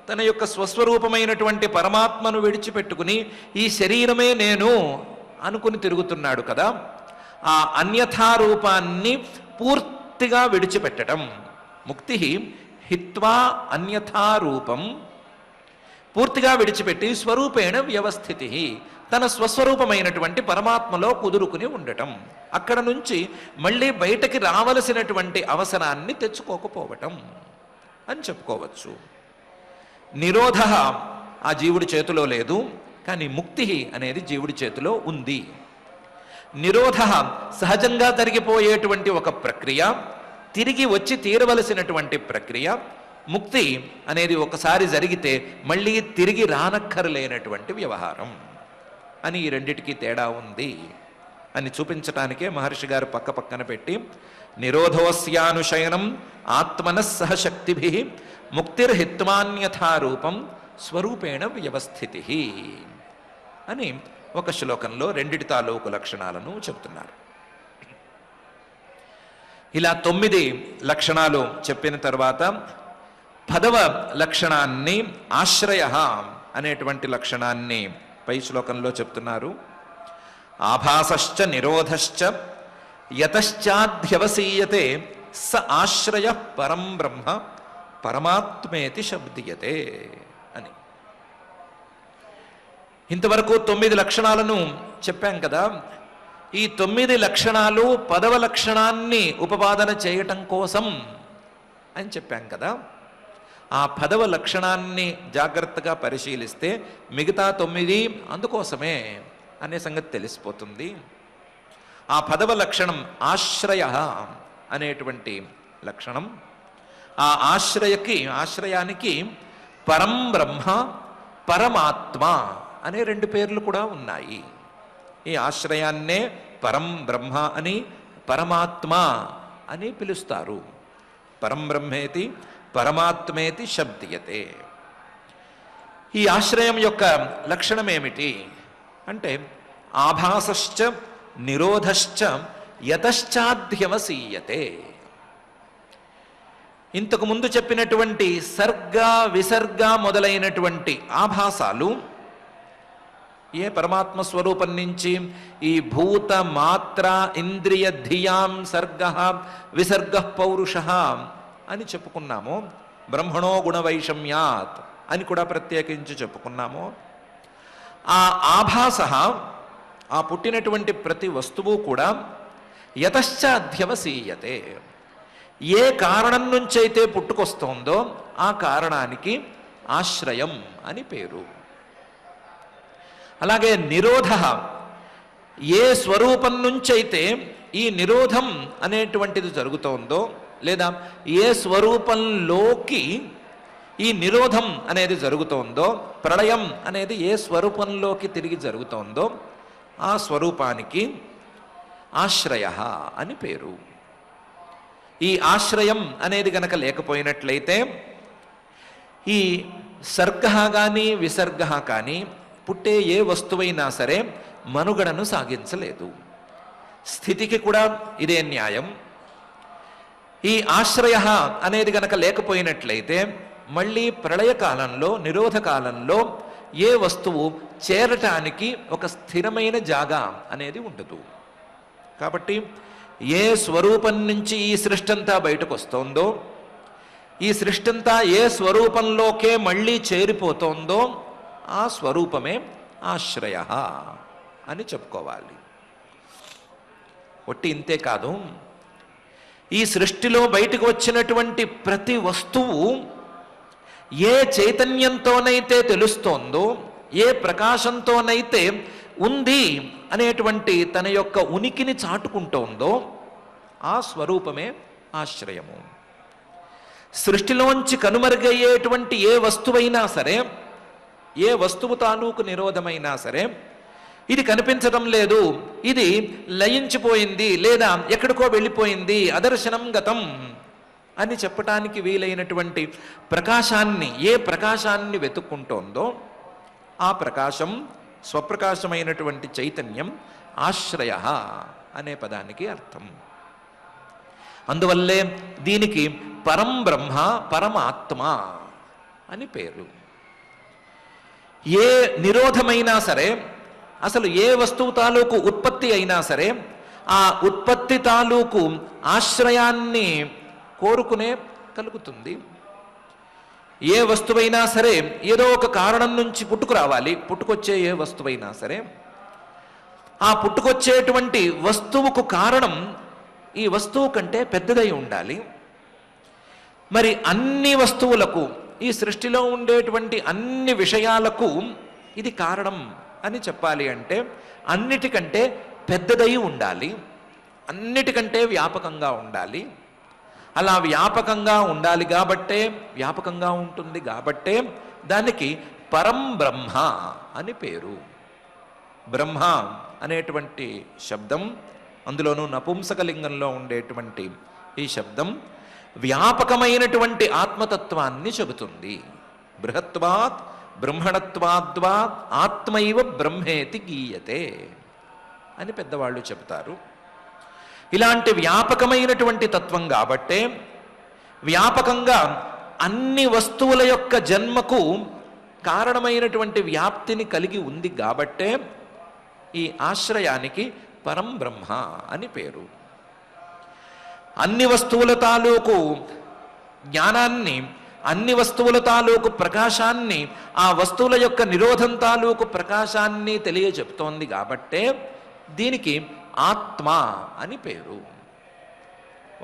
తన యొక్క స్వస్వరూపమైనటువంటి పరమాత్మను విడిచిపెట్టుకుని ఈ శరీరమే నేను అనుకుని తిరుగుతున్నాడు కదా, ఆ అన్యథారూపాన్ని పూర్తిగా విడిచిపెట్టడం. ముక్తి హిత్వా అన్యథారూపం, పూర్తిగా విడిచిపెట్టి స్వరూపేణ వ్యవస్థితి, తన స్వస్వరూపమైనటువంటి పరమాత్మలో కుదురుకుని ఉండటం, అక్కడ నుంచి మళ్ళీ బయటకి రావలసినటువంటి అవసరాన్ని తెచ్చుకోకపోవటం అని చెప్పుకోవచ్చు. నిరోధ ఆ జీవుడి చేతిలో లేదు, కానీ ముక్తి అనేది జీవుడి చేతిలో ఉంది. నిరోధ సహజంగా జరిగిపోయేటువంటి ఒక ప్రక్రియ, తిరిగి వచ్చి తీరవలసినటువంటి ప్రక్రియ. ముక్తి అనేది ఒకసారి జరిగితే మళ్ళీ తిరిగి రానక్కర్లేనటువంటి వ్యవహారం అని. ఈ రెండిటికి తేడా ఉంది అని చూపించటానికే మహర్షి గారు పక్క పక్కన పెట్టి నిరోధోస్యానుశయనం ఆత్మనః శక్తిభి ముక్తిర్హిత్వాన్యథారూపం స్వరూపేణ వ్యవస్థితి అని ఒక శ్లోకంలో రెండిటి తాలూకు లక్షణాలను చెబుతున్నారు. ఇలా 9 లక్షణాలు చెప్పిన తర్వాత 10వ లక్షణాన్ని ఆశ్రయ అనేటువంటి లక్షణాన్ని పై శ్లోకంలో చెప్తున్నారు. ఆభాసశ్చ నిరోధశ్చ యతశ్చాధ్యవసీయతే స ఆశ్రయ పరం బ్రహ్మ పరమాత్మేతి శబ్దీయతే అని. ఇంతవరకు 9 లక్షణాలను చెప్పాం కదా. ఈ 9 లక్షణాలు 10వ లక్షణాన్ని ఉపపాదన చేయటం కోసం అని చెప్పాం కదా. ఆ 10వ లక్షణాన్ని జాగ్రత్తగా పరిశీలిస్తే మిగతా 9 అందుకోసమే అనే సంగతి తెలిసిపోతుంది. ఆ 10వ లక్షణం ఆశ్రయ అనేటువంటి లక్షణం. ఆ ఆశ్రయానికి పరం బ్రహ్మ పరమాత్మ అనే 2 పేర్లు కూడా ఉన్నాయి. ఈ ఆశ్రయాన్నే పరం బ్రహ్మ అని పరమాత్మ అని పిలుస్తారు. పరం బ్రహ్మేతి పరమాత్మేతి శబ్దీయతే. ఈ ఆశ్రయం యొక్క లక్షణం ఏమిటి అంటే ఆభాసశ్చ నిరోధశ్చ యతశ్చాధ్యవసీయతే. ఇంతకు ముందు చెప్పినటువంటి సర్గ విసర్గ మొదలైనటువంటి ఆభాసాలు ఏ పరమాత్మ స్వరూపం నుంచి ఈ భూత మాత్ర ఇంద్రియ ధియాం సర్గ విసర్గ పౌరుష అని చెప్పుకున్నాము, బ్రహ్మణో గుణవైషమ్యాత్ అని కూడా ప్రత్యేకించి చెప్పుకున్నాము. ఆ ఆభాస, ఆ పుట్టినటువంటి ప్రతి వస్తువు కూడా యతశ్చ అధ్యవసీయతే, ఏ కారణం నుంచైతే పుట్టుకొస్తోందో ఆ కారణానికి ఆశ్రయం అని పేరు. అలాగే నిరోధ, ఏ స్వరూపం నుంచైతే ఈ నిరోధం అనేటువంటిది జరుగుతోందో, లేదా ఏ స్వరూపంలోకి ఈ నిరోధం అనేది జరుగుతోందో, ప్రళయం అనేది ఏ స్వరూపంలోకి తిరిగి జరుగుతోందో ఆ స్వరూపానికి ఆశ్రయ అని పేరు. ఈ ఆశ్రయం అనేది గనక లేకపోయినట్లయితే ఈ సర్గ కానీ విసర్గ కానీ పుట్టే ఏ వస్తువైనా సరే మనుగడను సాగించలేదు. స్థితికి కూడా ఇదే న్యాయం. ఈ ఆశ్రయ అనేది గనక లేకపోయినట్లయితే మళ్ళీ ప్రళయకాలంలో, నిరోధ కాలంలో ఏ వస్తువు చేరటానికి ఒక స్థిరమైన జాగా అనేది ఉండదు. కాబట్టి ఏ స్వరూపం నుంచి ఈ సృష్టంతా బయటకు వస్తోందో, ఈ సృష్టంతా ఏ స్వరూపంలోకే మళ్ళీ చేరిపోతోందో ఆ స్వరూపమే ఆశ్రయ అని చెప్పుకోవాలి. ఒట్టి ఇంతే కాదు, ఈ సృష్టిలో బయటకు వచ్చినటువంటి ప్రతి వస్తువు ఏ చైతన్యంతోనైతే తెలుస్తోందో, ఏ ప్రకాశంతోనైతే ఉంది అనేటువంటి తన యొక్క ఉనికిని చాటుకుంటోందో ఆ స్వరూపమే ఆశ్రయము. సృష్టిలోంచి కనుమరుగయ్యేటువంటి ఏ వస్తువైనా సరే, ఏ వస్తువు తాలూకు నిరోధమైనా సరే, ఇది కనిపించడం లేదు, ఇది లయించిపోయింది, లేదా ఎక్కడికో వెళ్ళిపోయింది, అదర్శనం గతం అని చెప్పటానికి వీలైనటువంటి ప్రకాశాన్ని, ఏ ప్రకాశాన్ని వెతుక్కుంటోందో ఆ ప్రకాశం, స్వప్రకాశమైనటువంటి చైతన్యం ఆశ్రయ అనే పదానికి అర్థం. అందువల్లే దీనికి పరం బ్రహ్మ, పరమాత్మ అని పేరు. ఏ నిరోధమైనా సరే, అసలు ఏ వస్తువు తాలూకు ఉత్పత్తి అయినా సరే, ఆ ఉత్పత్తి తాలూకు ఆశ్రయాన్ని కోరుకునే కలుగుతుంది. ఏ వస్తువైనా సరే ఏదో ఒక కారణం నుంచి పుట్టుకురావాలి. పుట్టుకొచ్చే ఏ వస్తువైనా సరే ఆ పుట్టుకొచ్చేటువంటి వస్తువుకు కారణం ఈ వస్తువు కంటే పెద్దదై ఉండాలి. మరి అన్ని వస్తువులకు, ఈ సృష్టిలో ఉండేటువంటి అన్ని విషయాలకు ఇది కారణం అని చెప్పాలి అంటే అన్నిటికంటే పెద్దదై ఉండాలి, అన్నిటికంటే వ్యాపకంగా ఉండాలి. అలా వ్యాపకంగా ఉండాలి కాబట్టే, వ్యాపకంగా ఉంటుంది కాబట్టే దానికి పరం బ్రహ్మ అని పేరు. బ్రహ్మ అనేటువంటి శబ్దం, అందులోనూ నపుంసకలింగంలో ఉండేటువంటి ఈ శబ్దం వ్యాపకమైనటువంటి ఆత్మతత్వాన్ని చెబుతుంది. బృహత్వాత్ బ్రహ్మణత్వాద్వా ఆత్మైవ బ్రహ్మేతి గీయతే అని పెద్దవాళ్ళు చెబుతారు. ఇలాంటి వ్యాపకమైనటువంటి తత్వం కాబట్టే, వ్యాపకంగా అన్ని వస్తువుల యొక్క జన్మకు కారణమైనటువంటి వ్యాప్తిని కలిగి ఉంది కాబట్టే ఈ ఆశ్రయానికి పరం బ్రహ్మ అని పేరు. అన్ని వస్తువుల తాలూకు జ్ఞానాన్ని, అన్ని వస్తువుల తాలూకు ప్రకాశాన్ని, ఆ వస్తువుల యొక్క నిరోధం తాలూకు ప్రకాశాన్ని తెలియజెప్తోంది కాబట్టే దీనికి ఆత్మ అని పేరు.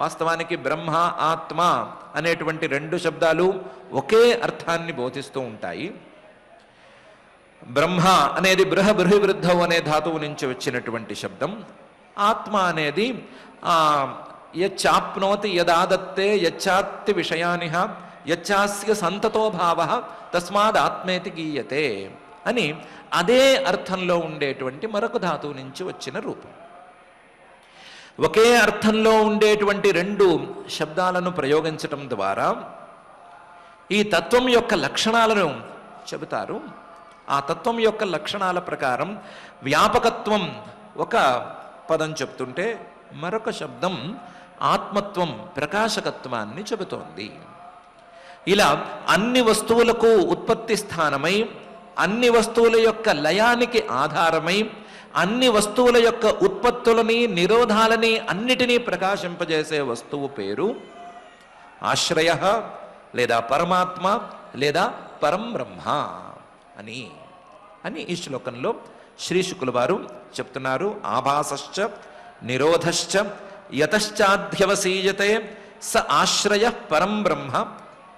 వాస్తవానికి బ్రహ్మ, ఆత్మ అనేటువంటి రెండు శబ్దాలు ఒకే అర్థాన్ని బోధిస్తూ ఉంటాయి. బ్రహ్మ అనేది బృహబృహివృద్ధౌ అనే ధాతువు నుంచి వచ్చినటువంటి శబ్దం. ఆత్మ అనేది యచ్చాప్నోతి యదాదత్తే యచ్చాత్తి విషయానిహ యచ్చాస్య సంతతో భావ తస్మాద్ ఆత్మేతి గీయతే అని అదే అర్థంలో ఉండేటువంటి మరొక ధాతువు నుంచి వచ్చిన రూపం. ఒకే అర్థంలో ఉండేటువంటి రెండు శబ్దాలను ప్రయోగించటం ద్వారా ఈ తత్వం యొక్క లక్షణాలను చెబుతారు. ఆ తత్వం యొక్క లక్షణాల ప్రకారం వ్యాపకత్వం ఒక పదం చెప్తుంటే మరొక శబ్దం ఆత్మత్వం ప్రకాశకత్వాన్ని చెబుతోంది. ఇలా అన్ని వస్తువులకు ఉత్పత్తి స్థానమై, అన్ని వస్తువుల యొక్క లయానికి ఆధారమై, అన్ని వస్తువుల యొక్క ఉత్పత్తులని నిరోధాలని అన్నిటినీ ప్రకాశింపజేసే వస్తువు పేరు ఆశ్రయ లేదా పరమాత్మ లేదా పరం బ్రహ్మ అని ఈ శ్లోకంలో శ్రీ శుకుల వారు చెప్తున్నారు. ఆభాసశ్చ నిరోధశ్చ యతశ్చాధ్యవసీయతే స ఆశ్రయ పరం బ్రహ్మ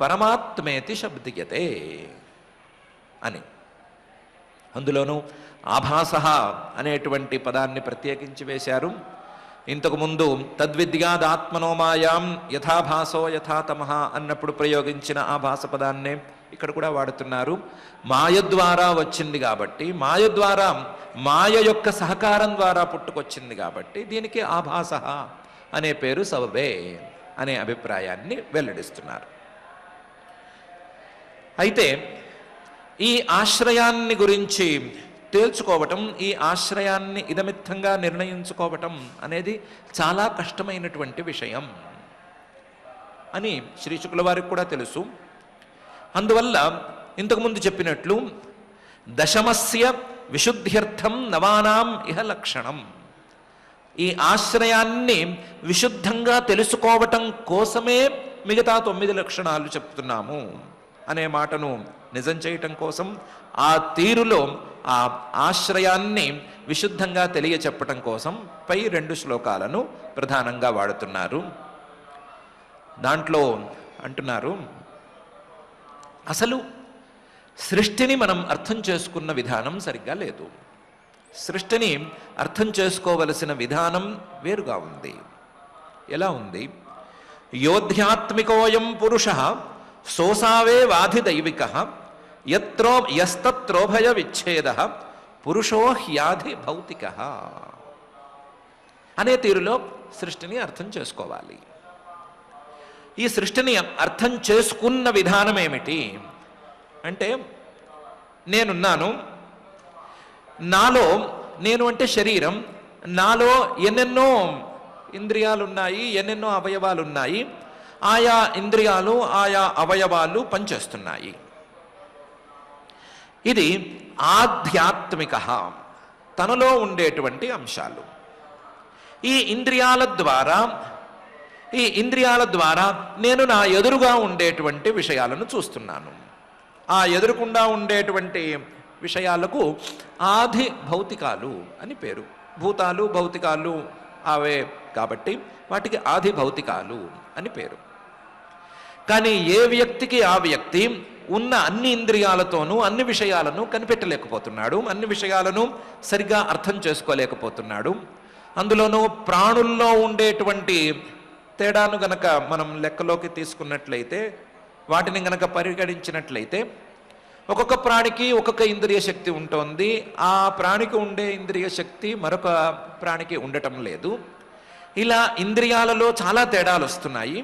పరమాత్మేతి శబ్దియతే అని. అందులోనూ ఆభాస అనేటువంటి పదాన్ని ప్రత్యేకించి వేశారు. ఇంతకుముందు తద్విద్యాదాత్మనోమాయాం యథాభాసో యథాతమః అన్నప్పుడు ప్రయోగించిన ఆభాస పదాన్నే ఇక్కడ కూడా వాడుతున్నారు. మాయ ద్వారా వచ్చింది కాబట్టి, మాయ ద్వారా మాయ యొక్క సహకారం ద్వారా పుట్టుకొచ్చింది కాబట్టి దీనికి ఆభాస అనే పేరు సబబే అనే అభిప్రాయాన్ని వెల్లడిస్తున్నారు. అయితే ఈ ఆశ్రయాన్ని గురించి తేల్చుకోవటం, ఈ ఆశ్రయాన్ని ఇదమిత్తంగా నిర్ణయించుకోవటం అనేది చాలా కష్టమైనటువంటి విషయం అని శ్రీ శుకుల వారికి కూడా తెలుసు. అందువల్ల ఇంతకుముందు చెప్పినట్లు దశమస్య విశుద్ధ్యర్థం నవానాం ఇహ లక్షణం, ఈ ఆశ్రయాన్ని విశుద్ధంగా తెలుసుకోవటం కోసమే మిగతా 9 లక్షణాలు చెప్తున్నాము అనే మాటను నిజం చేయటం కోసం, ఆ తీరులో ఆ ఆశ్రయాన్ని విశుద్ధంగా తెలియచెప్పటం కోసం పై 2 శ్లోకాలను ప్రధానంగా వాడుతున్నారు. దాంట్లో అంటున్నారు, అసలు సృష్టిని మనం అర్థం చేసుకున్న విధానం సరిగ్గా లేదు. సృష్టిని అర్థం చేసుకోవలసిన విధానం వేరుగా ఉంది. ఎలా ఉంది? యోధ్యాత్మికోయం పురుష సోసావే వాధిదైవిక యస్తత్రోభయ విచ్ఛేద పురుషో హ్యాధి భౌతిక అనే తీరులో సృష్టిని అర్థం చేసుకోవాలి. ఈ సృష్టిని అర్థం చేసుకున్న విధానం ఏమిటి అంటే, నేనున్నాను, నాలో, నేను అంటే శరీరం, నాలో ఎన్నెన్నో ఇంద్రియాలు ఉన్నాయి, ఎన్నెన్నో అవయవాలు ఉన్నాయి, ఆయా ఇంద్రియాలు ఆయా అవయవాలు పనిచేస్తున్నాయి. ఇది ఆధ్యాత్మిక, తనలో ఉండేటువంటి అంశాలు. ఈ ఇంద్రియాల ద్వారా నేను నా ఎదురుగా ఉండేటువంటి విషయాలను చూస్తున్నాను. ఆ ఎదురుకుండా ఉండేటువంటి విషయాలకు ఆది భౌతికాలు అని పేరు. భూతాలు భౌతికాలు అవే కాబట్టి వాటికి ఆది భౌతికాలు అని పేరు. కానీ ఏ వ్యక్తికి ఆ వ్యక్తి ఉన్న అన్ని ఇంద్రియాలతోనూ అన్ని విషయాలను కనిపెట్టలేకపోతున్నాడు, అన్ని విషయాలను సరిగా అర్థం చేసుకోలేకపోతున్నాడు. అందులోనూ ప్రాణుల్లో ఉండేటువంటి తేడాను గనక మనం లెక్కలోకి తీసుకున్నట్లయితే, వాటిని గనక పరిగణించినట్లయితే, ఒక్కొక్క ప్రాణికి ఒక్కొక్క ఇంద్రియ శక్తి ఉంటుంది. ఆ ప్రాణికి ఉండే ఇంద్రియ శక్తి మరొక ప్రాణికి ఉండటం లేదు. ఇలా ఇంద్రియాలలో చాలా తేడాలు వస్తున్నాయి.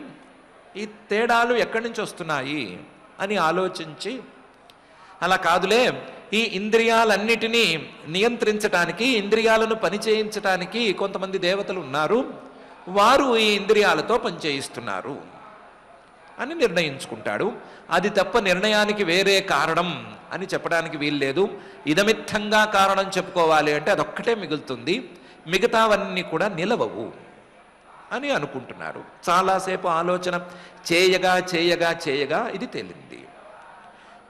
ఈ తేడాలు ఎక్కడి నుంచి వస్తున్నాయి అని ఆలోచించి, అలా కాదులే, ఈ ఇంద్రియాలన్నిటినీ నియంత్రించటానికి, ఇంద్రియాలను పనిచేయించటానికి కొంతమంది దేవతలు ఉన్నారు, వారు ఈ ఇంద్రియాలతో పనిచేయిస్తున్నారు అని నిర్ణయించుకుంటాడు. అది తప్ప నిర్ణయానికి వేరే కారణం అని చెప్పడానికి వీల్లేదు. ఇదమిత్తంగా కారణం చెప్పుకోవాలి అంటే అదొక్కటే మిగులుతుంది, మిగతావన్నీ కూడా నిలవవు అని అనుకుంటున్నారు. చాలాసేపు ఆలోచన చేయగా చేయగా చేయగా ఇది తేలింది.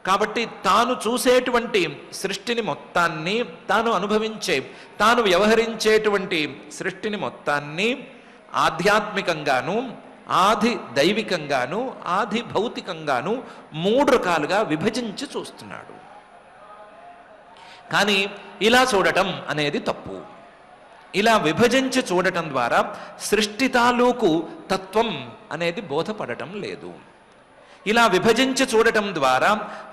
కాబట్టి తాను చూసేటువంటి సృష్టిని మొత్తాన్ని, తాను అనుభవించే, తాను వ్యవహరించేటువంటి సృష్టిని మొత్తాన్ని ఆధ్యాత్మికంగాను, ఆది దైవికంగాను, ఆది భౌతికంగాను 3 రకాలుగా విభజించి చూస్తున్నాడు. కానీ ఇలా చూడటం అనేది తప్పు. ఇలా విభజించి చూడటం ద్వారా సృష్టి తాలూకు తత్వం అనేది బోధపడటం లేదు. ఇలా విభజించి చూడటం ద్వారా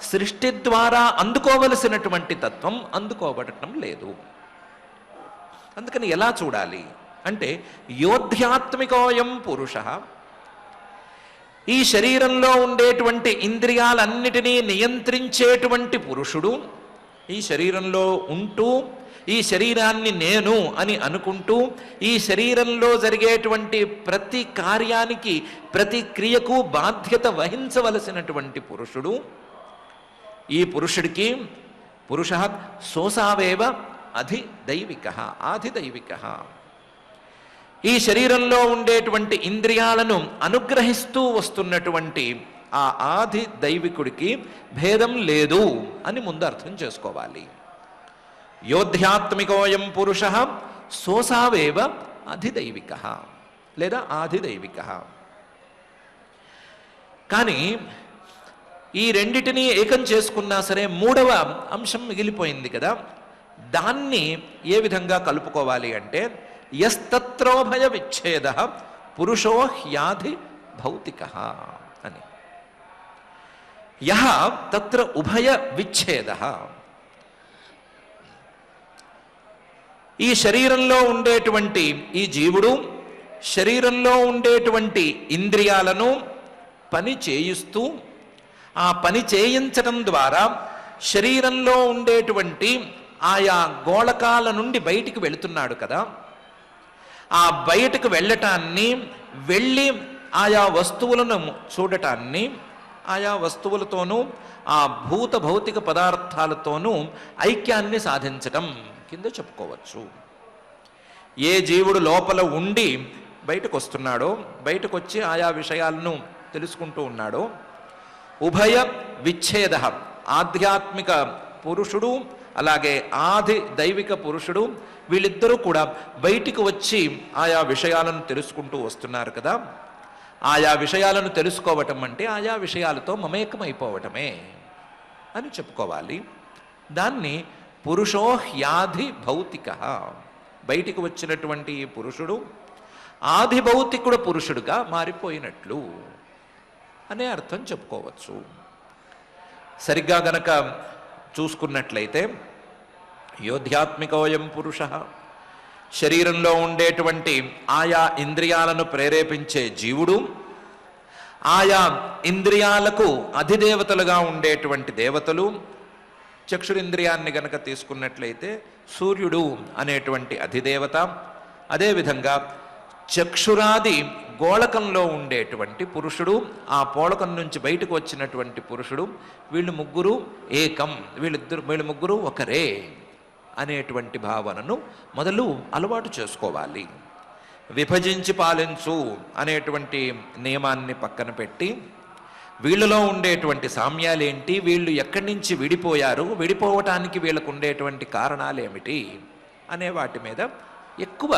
సృష్టి ద్వారా అందుకోవలసినటువంటి తత్వం అందుకోబడటం లేదు. అందుకని ఎలా చూడాలి అంటే, యోధ్యాత్మికోయం పురుష, ఈ శరీరంలో ఉండేటువంటి ఇంద్రియాలన్నిటినీ నియంత్రించేటువంటి పురుషుడు, ఈ శరీరంలో ఉంటూ ఈ శరీరాన్ని నేను అని అనుకుంటూ ఈ శరీరంలో జరిగేటువంటి ప్రతి కార్యానికి ప్రతి క్రియకు బాధ్యత వహించవలసినటువంటి పురుషుడు, ఈ పురుషుడికి పురుష సోసావేవ అధిదైవిక ఆధిదైవిక, ఈ శరీరంలో ఉండేటువంటి ఇంద్రియాలను అనుగ్రహిస్తూ వస్తున్నటువంటి ఆ ఆది దైవికుడికి భేదం లేదు అని ముందు అర్థం చేసుకోవాలి. యోధ్యాత్మికోయం పురుష సోసావేవ అధిదైవిక లేదా ఆధిదైవిక. కానీ ఈ రెండిటిని ఏకం చేసుకున్నా సరే మూడవ అంశం మిగిలిపోయింది కదా, దాన్ని ఏ విధంగా కలుపుకోవాలి అంటే యస్తత్రోభయ విచ్ఛేద పురుషో హ్యాధి భౌతిక అని. యహ తత్ర ఉభయ విచ్ఛేద, ఈ శరీరంలో ఉండేటువంటి ఈ జీవుడు శరీరంలో ఉండేటువంటి ఇంద్రియాలను పని చేయిస్తూ ఆ పని చేయించడం ద్వారా శరీరంలో ఉండేటువంటి ఆయా గోళకాల నుండి బయటికి వెళుతున్నాడు కదా, ఆ బయటకు వెళ్ళటాన్ని, వెళ్ళి ఆయా వస్తువులను చూడటాన్ని, ఆయా వస్తువులతోనూ ఆ భూత భౌతిక పదార్థాలతోనూ ఐక్యాన్ని సాధించటం కింద చెప్పుకోవచ్చు. ఏ జీవుడు లోపల ఉండి బయటకు వస్తున్నాడో, బయటకు వచ్చి ఆయా విషయాలను తెలుసుకుంటూ ఉన్నాడో, ఉభయ విచ్ఛేద ఆధ్యాత్మిక పురుషుడు అలాగే ఆది దైవిక పురుషుడు వీళ్ళిద్దరూ కూడా బయటికి వచ్చి ఆయా విషయాలను తెలుసుకుంటూ వస్తున్నారు కదా. ఆయా విషయాలను తెలుసుకోవటం అంటే ఆయా విషయాలతో మమేకమైపోవటమే అని చెప్పుకోవాలి. దాన్ని పురుషో హ్యాధి భౌతిక, బయటికి వచ్చినటువంటి ఈ పురుషుడు ఆది భౌతికుడు పురుషుడుగా మారిపోయినట్లు అనే అర్థం చెప్పుకోవచ్చు. సరిగ్గా గనక చూసుకున్నట్లయితే యోధ్యాత్మికోయం పురుష, శరీరంలో ఉండేటువంటి ఆయా ఇంద్రియాలను ప్రేరేపించే జీవుడు, ఆయా ఇంద్రియాలకు అధిదేవతలుగా ఉండేటువంటి దేవతలు, చక్షురింద్రియాన్ని గనక తీసుకున్నట్లయితే సూర్యుడు అనేటువంటి అధిదేవత, అదేవిధంగా చక్షురాది గోళకంలో ఉండేటువంటి పురుషుడు, ఆ పోళకం నుంచి బయటకు వచ్చినటువంటి పురుషుడు, వీళ్ళు ముగ్గురు ఏకం, వీళ్ళు ముగ్గురు ఒకరే అనేటువంటి భావనను మొదలు అలవాటు చేసుకోవాలి. విభజించి పాలించు అనేటువంటి నియమాన్ని పక్కన పెట్టి వీళ్ళలో ఉండేటువంటి సామ్యాలేంటి, వీళ్ళు ఎక్కడి నుంచి విడిపోయారు, విడిపోవటానికి వీళ్ళకు ఉండేటువంటి కారణాలేమిటి అనే వాటి మీద ఎక్కువ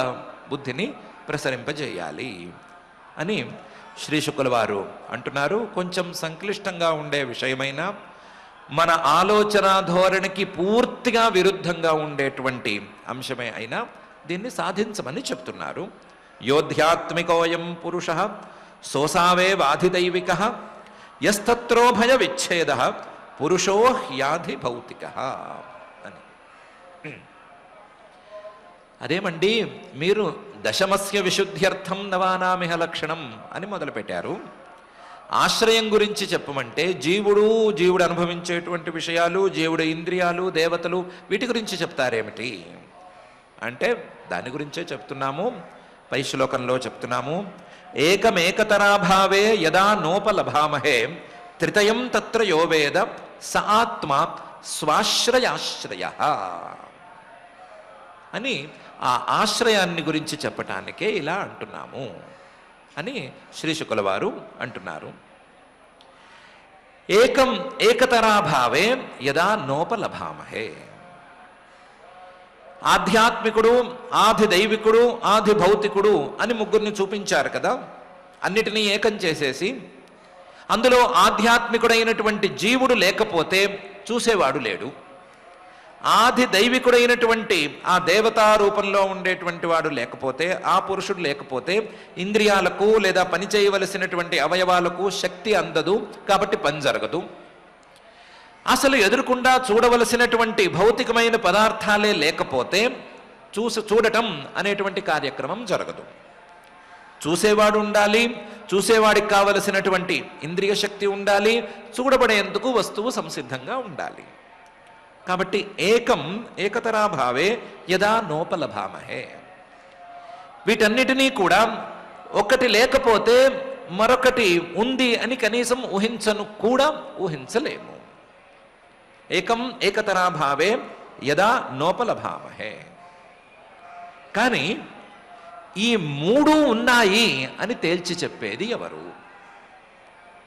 బుద్ధిని ప్రసరింపజేయాలి అని శ్రీ శుకుల వారు అంటున్నారు. కొంచెం సంక్లిష్టంగా ఉండే విషయమైన, మన ఆలోచన ధోరణికి పూర్తిగా విరుద్ధంగా ఉండేటువంటి అంశమే అయినా దీన్ని సాధించమని చెప్తున్నారు. యోధ్యాత్మికోయం పురుష సోసావేవాధిదైవిక యస్తత్రోభయ విచ్ఛేద పురుషో హ్యాధి భౌతిక అని. అదేమండి, మీరు దశమస్య విశుద్ధ్యర్థం నవానామిహ లక్షణం అని మొదలుపెట్టారు. ఆశ్రయం గురించి చెప్పమంటే జీవుడు అనుభవించేటువంటి విషయాలు, జీవుడు ఇంద్రియాలు, దేవతలు, వీటి గురించి చెప్తారేమిటి అంటే దాని గురించే చెప్తున్నాము. పై శ్లోకంలో చెప్తున్నాము, ఏకమేకతరాభావే యదా నోపలభామహే త్రితయం తత్ర యో వేద స ఆత్మ స్వాశ్రయాశ్రయ అని ఆ ఆశ్రయాన్ని గురించి చెప్పటానికే ఇలా అంటున్నాము అని శ్రీ శుకుల వారు అంటున్నారు. ఏకతరాభావే యదా నోపలభామహే, ఆధ్యాత్మికుడు, ఆది దైవికుడు, ఆది భౌతికుడు అని ముగ్గురిని చూపించారు కదా. అన్నిటినీ ఏకం చేసేసి అందులో ఆధ్యాత్మికుడైనటువంటి జీవుడు లేకపోతే చూసేవాడు లేడు, ఆది దైవికుడైనటువంటి ఆ దేవతా రూపంలో ఉండేటువంటి వాడు లేకపోతే, ఆ పురుషుడు లేకపోతే ఇంద్రియాలకు లేదా పని చేయవలసినటువంటి అవయవాలకు శక్తి అందదు, కాబట్టి పని జరగదు. అసలు ఎదురుకుండా చూడవలసినటువంటి భౌతికమైన పదార్థాలే లేకపోతే చూడటం అనేటువంటి కార్యక్రమం జరగదు. చూసేవాడు ఉండాలి, చూసేవాడికి కావలసినటువంటి ఇంద్రియ శక్తి ఉండాలి, చూడబడేందుకు వస్తువు సంసిద్ధంగా ఉండాలి. కాబట్టి ఏకం ఏకతరాభావే యదా నోపలభామహే. వీటన్నిటినీ కూడా ఒకటి లేకపోతే మరొకటి ఉంది అని కనీసం ఊహించలేము. ఏకం ఏకతరాభావే యదా నోపలభామహే. కానీ ఈ మూడు ఉన్నాయి అని తేల్చి చెప్పేది ఎవరు?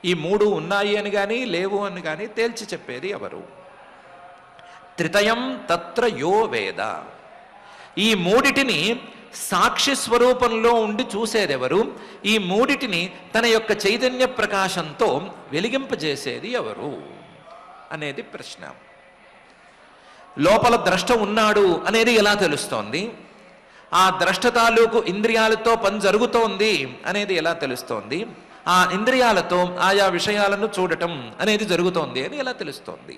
ఈ మూడు ఉన్నాయి అని కానీ లేవు అని కానీ తేల్చి చెప్పేది ఎవరు? త్రితయం తత్ర యో వేద. ఈ మూడిటిని సాక్షి స్వరూపంలో ఉండి చూసేదెవరు? ఈ మూడిటిని తన యొక్క చైతన్య ప్రకాశంతో వెలిగింపజేసేది ఎవరు అనేది ప్రశ్న. లోపల ద్రష్ట ఉన్నాడు అనేది ఎలా తెలుస్తోంది? ఆ ద్రష్ట తాలూకు ఇంద్రియాలతో పని జరుగుతోంది అనేది ఎలా తెలుస్తోంది? ఆ ఇంద్రియాలతో ఆయా విషయాలను చూడటం అనేది జరుగుతోంది అని ఎలా తెలుస్తోంది?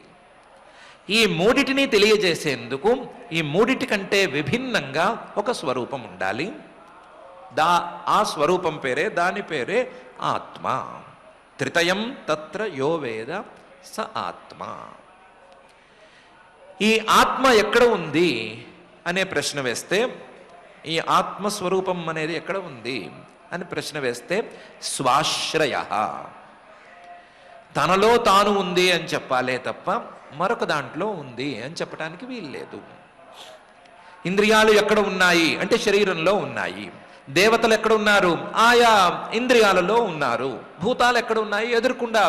ఈ మూడిటిని తెలియజేసేందుకు ఈ మూడిటి కంటే విభిన్నంగా ఒక స్వరూపం ఉండాలి. ఆ స్వరూపం పేరే, దాని పేరే ఆత్మ. త్రితయం తత్ర యో వేద స ఆత్మ. ఈ ఆత్మ ఎక్కడ ఉంది అనే ప్రశ్న వేస్తే, ఈ ఆత్మస్వరూపం అనేది ఎక్కడ ఉంది అని ప్రశ్న వేస్తే, స్వాశ్రయ, తనలో తాను ఉంది అని చెప్పాలే తప్ప మరొక దాంట్లో ఉంది అని చెప్పడానికి వీల్లేదు. ఇంద్రియాలు ఎక్కడ ఉన్నాయి అంటే శరీరంలో ఉన్నాయి. దేవతలు ఎక్కడ ఉన్నారు? ఆయా ఇంద్రియాలలో ఉన్నారు. భూతాలు ఎక్కడ ఉన్నాయి? ఎదురుకుండా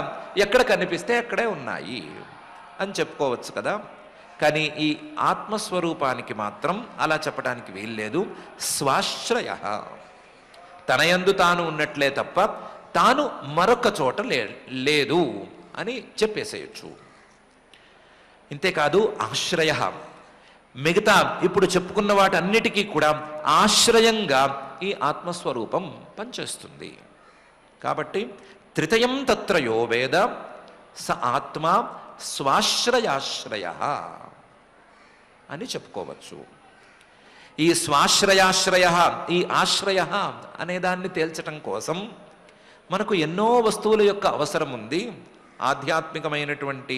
ఎక్కడ కనిపిస్తే అక్కడే ఉన్నాయి అని చెప్పుకోవచ్చు కదా. కానీ ఈ ఆత్మస్వరూపానికి మాత్రం అలా చెప్పడానికి వీల్లేదు. స్వాశ్రయ, తనయందు తాను ఉన్నట్లే తప్ప తాను మరొక చోట లేదు అని చెప్పేసేయచ్చు. ఇంతేకాదు ఆశ్రయ, మిగతా ఇప్పుడు చెప్పుకున్న వాటన్నిటికీ కూడా ఆశ్రయంగా ఈ ఆత్మస్వరూపం పనిచేస్తుంది. కాబట్టి త్రితయం తత్ర యో వేద స ఆత్మ స్వాశ్రయాశ్రయ అని చెప్పుకోవచ్చు. ఈ స్వాశ్రయాశ్రయ, ఈ ఆశ్రయ అనే దాన్ని తేల్చటం కోసం మనకు ఎన్నో వస్తువుల యొక్క అవసరం ఉంది. ఆధ్యాత్మికమైనటువంటి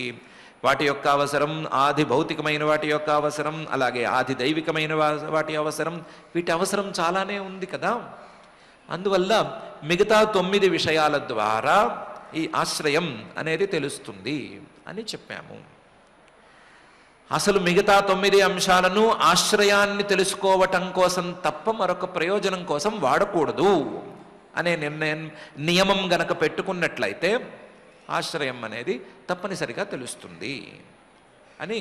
వాటి యొక్క అవసరం, ఆది భౌతికమైన వాటి యొక్క అవసరం, అలాగే ఆది దైవికమైన వాటి అవసరం. వీటి అవసరం చాలానే ఉంది కదా. అందువల్ల మిగతా 9 విషయాల ద్వారా ఈ ఆశ్రయం అనేది తెలుస్తుంది అని చెప్పాము. అసలు మిగతా 9 అంశాలను ఆశ్రయాన్ని తెలుసుకోవటం కోసం తప్ప మరొక ప్రయోజనం కోసం వాడకూడదు అనే నియమం గనక పెట్టుకున్నట్లయితే ఆశ్రయం అనేది తప్పనిసరిగా తెలుస్తుంది అని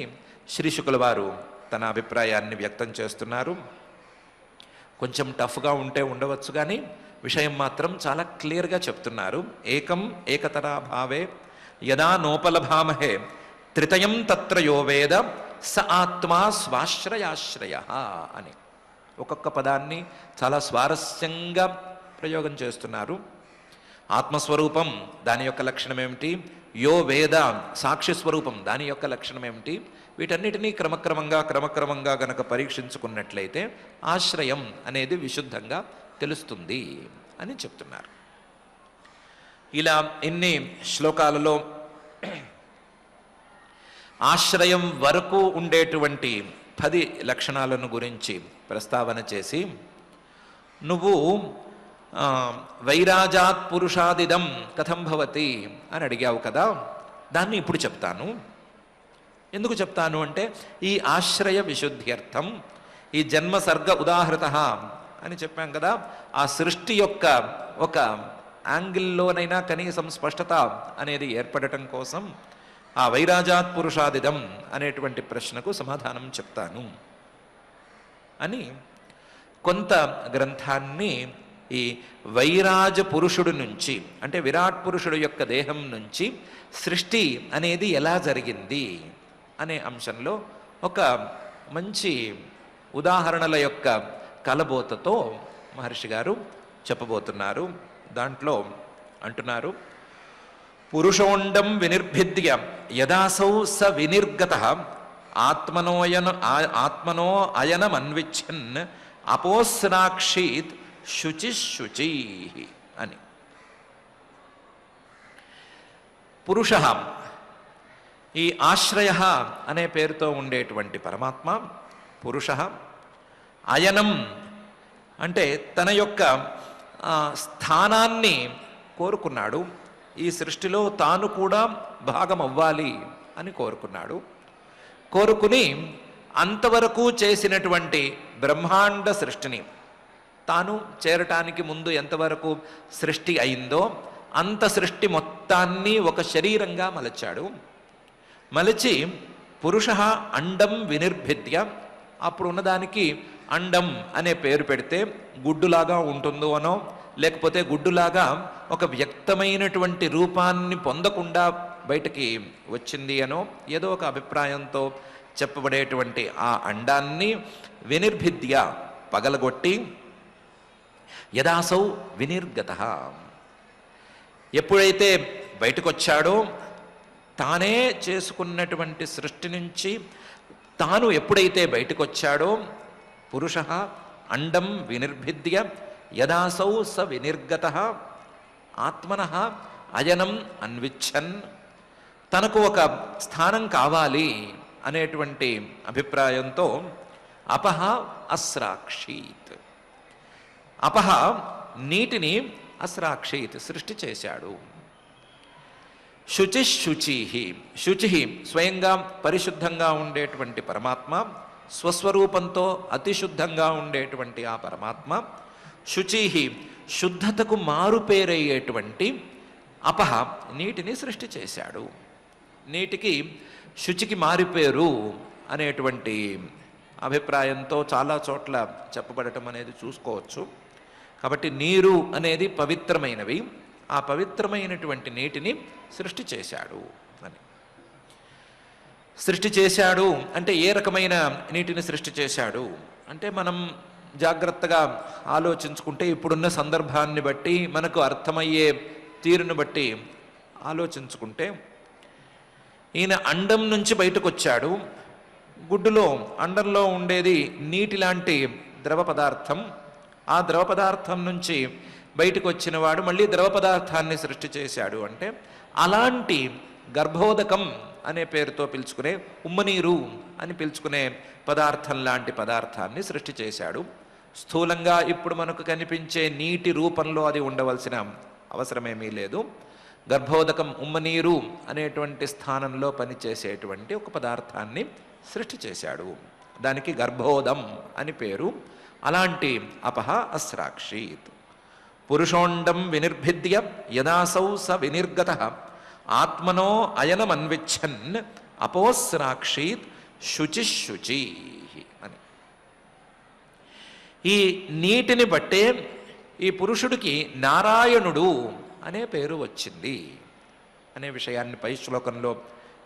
శ్రీ శుకుల వారు తన అభిప్రాయాన్ని వ్యక్తం చేస్తున్నారు. కొంచెం టఫ్గా ఉంటే ఉండవచ్చు, కానీ విషయం మాత్రం చాలా క్లియర్గా చెప్తున్నారు. ఏకం ఏకతరాభావే యదా నోపలభామహే త్రితయం తత్ర యో వేద స ఆత్మా స్వాశ్రయాశ్రయ అని ఒక్కొక్క పదాన్ని చాలా స్వారస్యంగా ప్రయోగం చేస్తున్నారు. ఆత్మస్వరూపం, దాని యొక్క లక్షణం ఏమిటి? యో వేద, సాక్షి స్వరూపం, దాని యొక్క లక్షణం ఏమిటి? వీటన్నిటినీ క్రమక్రమంగా గనక పరీక్షించుకున్నట్లయితే ఆశ్రయం అనేది విశుద్ధంగా తెలుస్తుంది అని చెప్తున్నారు. ఇలా ఇన్ని శ్లోకాలలో ఆశ్రయం వరకు ఉండేటువంటి 10 లక్షణాలను గురించి ప్రస్తావన చేసి, నువ్వు వైరాజాత్ పురుషాదిదం కథం భవతి అని అడిగావు కదా, దాన్ని ఇప్పుడు చెప్తాను. ఎందుకు చెప్తాను అంటే, ఈ ఆశ్రయ విశుద్ధ్యర్థం, ఈ జన్మ సర్గ ఉదాహృత అని చెప్పాం కదా, ఆ సృష్టి యొక్క ఒక యాంగిల్లోనైనా కనీసం స్పష్టత అనేది ఏర్పడటం కోసం ఆ వైరాజాత్ పురుషాదిదం అనేటువంటి ప్రశ్నకు సమాధానం చెప్తాను అని కొంత గ్రంథాన్ని ఈ వైరాజ పురుషుడు నుంచి, అంటే విరాట్ పురుషుడు యొక్క దేహం నుంచి సృష్టి అనేది ఎలా జరిగింది అనే అంశంలో ఒక మంచి ఉదాహరణల యొక్క కలబోతతో మహర్షి గారు చెప్పబోతున్నారు. దాంట్లో అంటున్నారు, పురుషోండం వినిర్భిద్య యదాసౌ స వినిర్గత ఆత్మనో అయనమన్విచ్ఛన్ అపోస్నాక్షీత్ శుచి అని. పురుష, ఈ ఆశ్రయ అనే పేరుతో ఉండేటువంటి పరమాత్మ పురుష అయనం అంటే తన యొక్క స్థానాన్ని కోరుకున్నాడు. ఈ సృష్టిలో తాను కూడా భాగం అవ్వాలి అని కోరుకున్నాడు. కోరుకుని అంతవరకు చేసినటువంటి బ్రహ్మాండ సృష్టిని తాను చేరటానికి ముందు ఎంతవరకు సృష్టి అయిందో అంత సృష్టి మొత్తాన్ని ఒక శరీరంగా మలచాడు. మలచి పురుష అండం వినిర్భిద్య, అప్పుడు ఉన్నదానికి అండం అనే పేరు పెడితే గుడ్డులాగా ఉంటుందో అనో, లేకపోతే గుడ్డులాగా ఒక వ్యక్తమైనటువంటి రూపాన్ని పొందకుండా బయటికి వచ్చింది అనో ఏదో ఒక అభిప్రాయంతో చెప్పబడేటువంటి ఆ అండాన్ని వినిర్భిద్య పగలగొట్టి యదాసౌ వినిర్గత, ఎప్పుడైతే బయటకు వచ్చాడో తానే చేసుకున్నటువంటి సృష్టి నుంచి తాను ఎప్పుడైతే బయటకు వచ్చాడో పురుష అండం వినిర్భిద్య యదాసౌ స వినిర్గత ఆత్మన అయనం అన్విచ్చన్, తనకు ఒక స్థానం కావాలి అనేటువంటి అభిప్రాయంతో అపహ అస్రాక్షీత్, అపహ నీటిని అస్రాక్షీత్ సృష్టి చేశాడు. శుచి శుచి స్వయంగా పరిశుద్ధంగా ఉండేటువంటి పరమాత్మ, స్వస్వరూపంతో అతిశుద్ధంగా ఉండేటువంటి ఆ పరమాత్మ శుచి శుద్ధతకు మారుపేరయ్యేటువంటి అపహ నీటిని సృష్టి చేశాడు. నీటికి శుచికి మారిపేరు అనేటువంటి అభిప్రాయంతో చాలా చోట్ల చెప్పబడటం అనేది చూసుకోవచ్చు. కాబట్టి నీరు అనేది పవిత్రమైనవి, ఆ పవిత్రమైనటువంటి నీటిని సృష్టి చేశాడు అని. సృష్టి చేశాడు అంటే ఏ రకమైన నీటిని సృష్టి చేశాడు అంటే మనం జాగ్రత్తగా ఆలోచించుకుంటే ఇప్పుడున్న సందర్భాన్ని బట్టి మనకు అర్థమయ్యే తీరును బట్టి ఆలోచించుకుంటే ఈయన అండం నుంచి బయటకు వచ్చాడు. గుడ్డులో అండంలో ఉండేది నీటి లాంటి ద్రవ పదార్థం. ఆ ద్రవ పదార్థం నుంచి బయటకు వచ్చినవాడు మళ్ళీ ద్రవ పదార్థాన్ని సృష్టి చేశాడు అంటే అలాంటి గర్భోదకం అనే పేరుతో పిలుచుకునే ఉమ్మనీరు అని పిలుచుకునే పదార్థం లాంటి పదార్థాన్ని సృష్టి చేశాడు. స్థూలంగా ఇప్పుడు మనకు కనిపించే నీటి రూపంలో అది ఉండవలసిన అవసరమేమీ లేదు. గర్భోదకం ఉమ్మనీరు అనేటువంటి స్థానంలో పనిచేసేటువంటి ఒక పదార్థాన్ని సృష్టి చేశాడు. దానికి గర్భోదం అని పేరు. అలాంటి అపహ అస్రాక్షీత్ పురుషోండం వినిర్భిద్య యదాసౌ స వినిర్గత ఆత్మనో అయనమన్విచ్చన్ అపోస్రాక్షీత్ శుచి అని. ఈ నీటిని బట్టే ఈ పురుషుడికి నారాయణుడు అనే పేరు వచ్చింది అనే విషయాన్ని పై శ్లోకంలో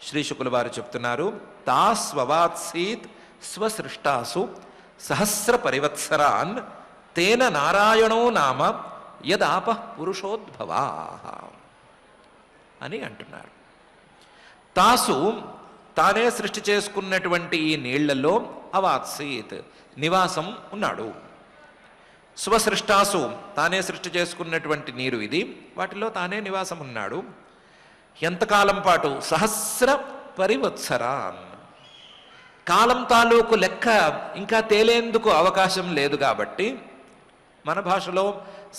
శ్రీ శుకుల వారు చెప్తున్నారు. తా స్వవాత్సీత్ స్వసృష్టాసు సహస్ర పరివత్సరాన్ తేన నారాయణో నామ యదాప పురుషోద్భవా అని అంటున్నారు. తాసు తానే సృష్టి చేసుకున్నటువంటి ఈ నీళ్లలో అవాత్సీత్ నివాసం ఉన్నాడు. స్వసృష్టాసు తానే సృష్టి చేసుకున్నటువంటి నీరు ఇది, వాటిలో తానే నివాసం ఉన్నాడు. ఎంతకాలం పాటు? సహస్ర పరివత్సరాన్, కాలం తాలూకు లెక్క ఇంకా తేలేందుకు అవకాశం లేదు కాబట్టి మన భాషలో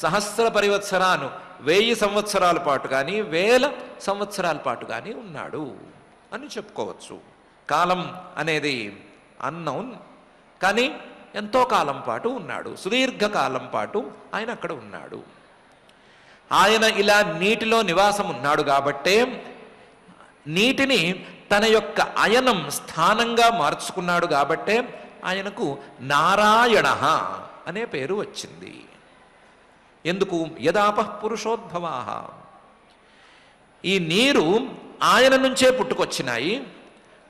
సహస్ర పరివత్సరాను 1000 సంవత్సరాల పాటు కానీ 1000 సంవత్సరాల పాటు కానీ ఉన్నాడు అని చెప్పుకోవచ్చు. కాలం అనేది అన్నౌన్, కానీ ఎంతో కాలం పాటు ఉన్నాడు, సుదీర్ఘకాలం పాటు ఆయన అక్కడ ఉన్నాడు. ఆయన ఇలా నీటిలో నివాసం ఉన్నాడు కాబట్టే నీటిని తన యొక్క అయనం స్థానంగా మార్చుకున్నాడు కాబట్టే ఆయనకు నారాయణ అనే పేరు వచ్చింది. ఎందుకు? యదాప పురుషోద్భవా, ఈ నీరు ఆయన నుంచే పుట్టుకొచ్చినాయి.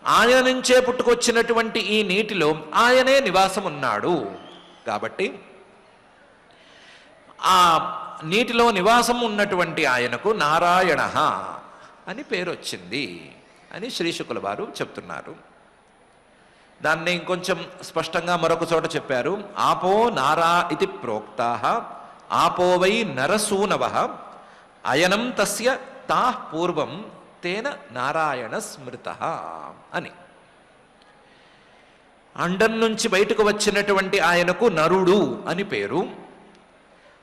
ఆయన నుంచే పుట్టుకొచ్చినటువంటి ఈ నీటిలో ఆయనే నివాసం ఉన్నాడు కాబట్టి ఆ నీటిలో నివాసం ఉన్నటువంటి ఆయనకు నారాయణ అని పేరు వచ్చింది అని శ్రీ శుకుల వారు చెప్తున్నారు. దాన్ని ఇంకొంచెం స్పష్టంగా మరొక చోట చెప్పారు. ఆపో నారా ఇది ప్రోక్తా ఆపో వై నరసూనవ అయనం తస్య తా పూర్వం తేన నారాయణ స్మృత అని. అండం నుంచి బయటకు వచ్చినటువంటి ఆయనకు నరుడు అని పేరు.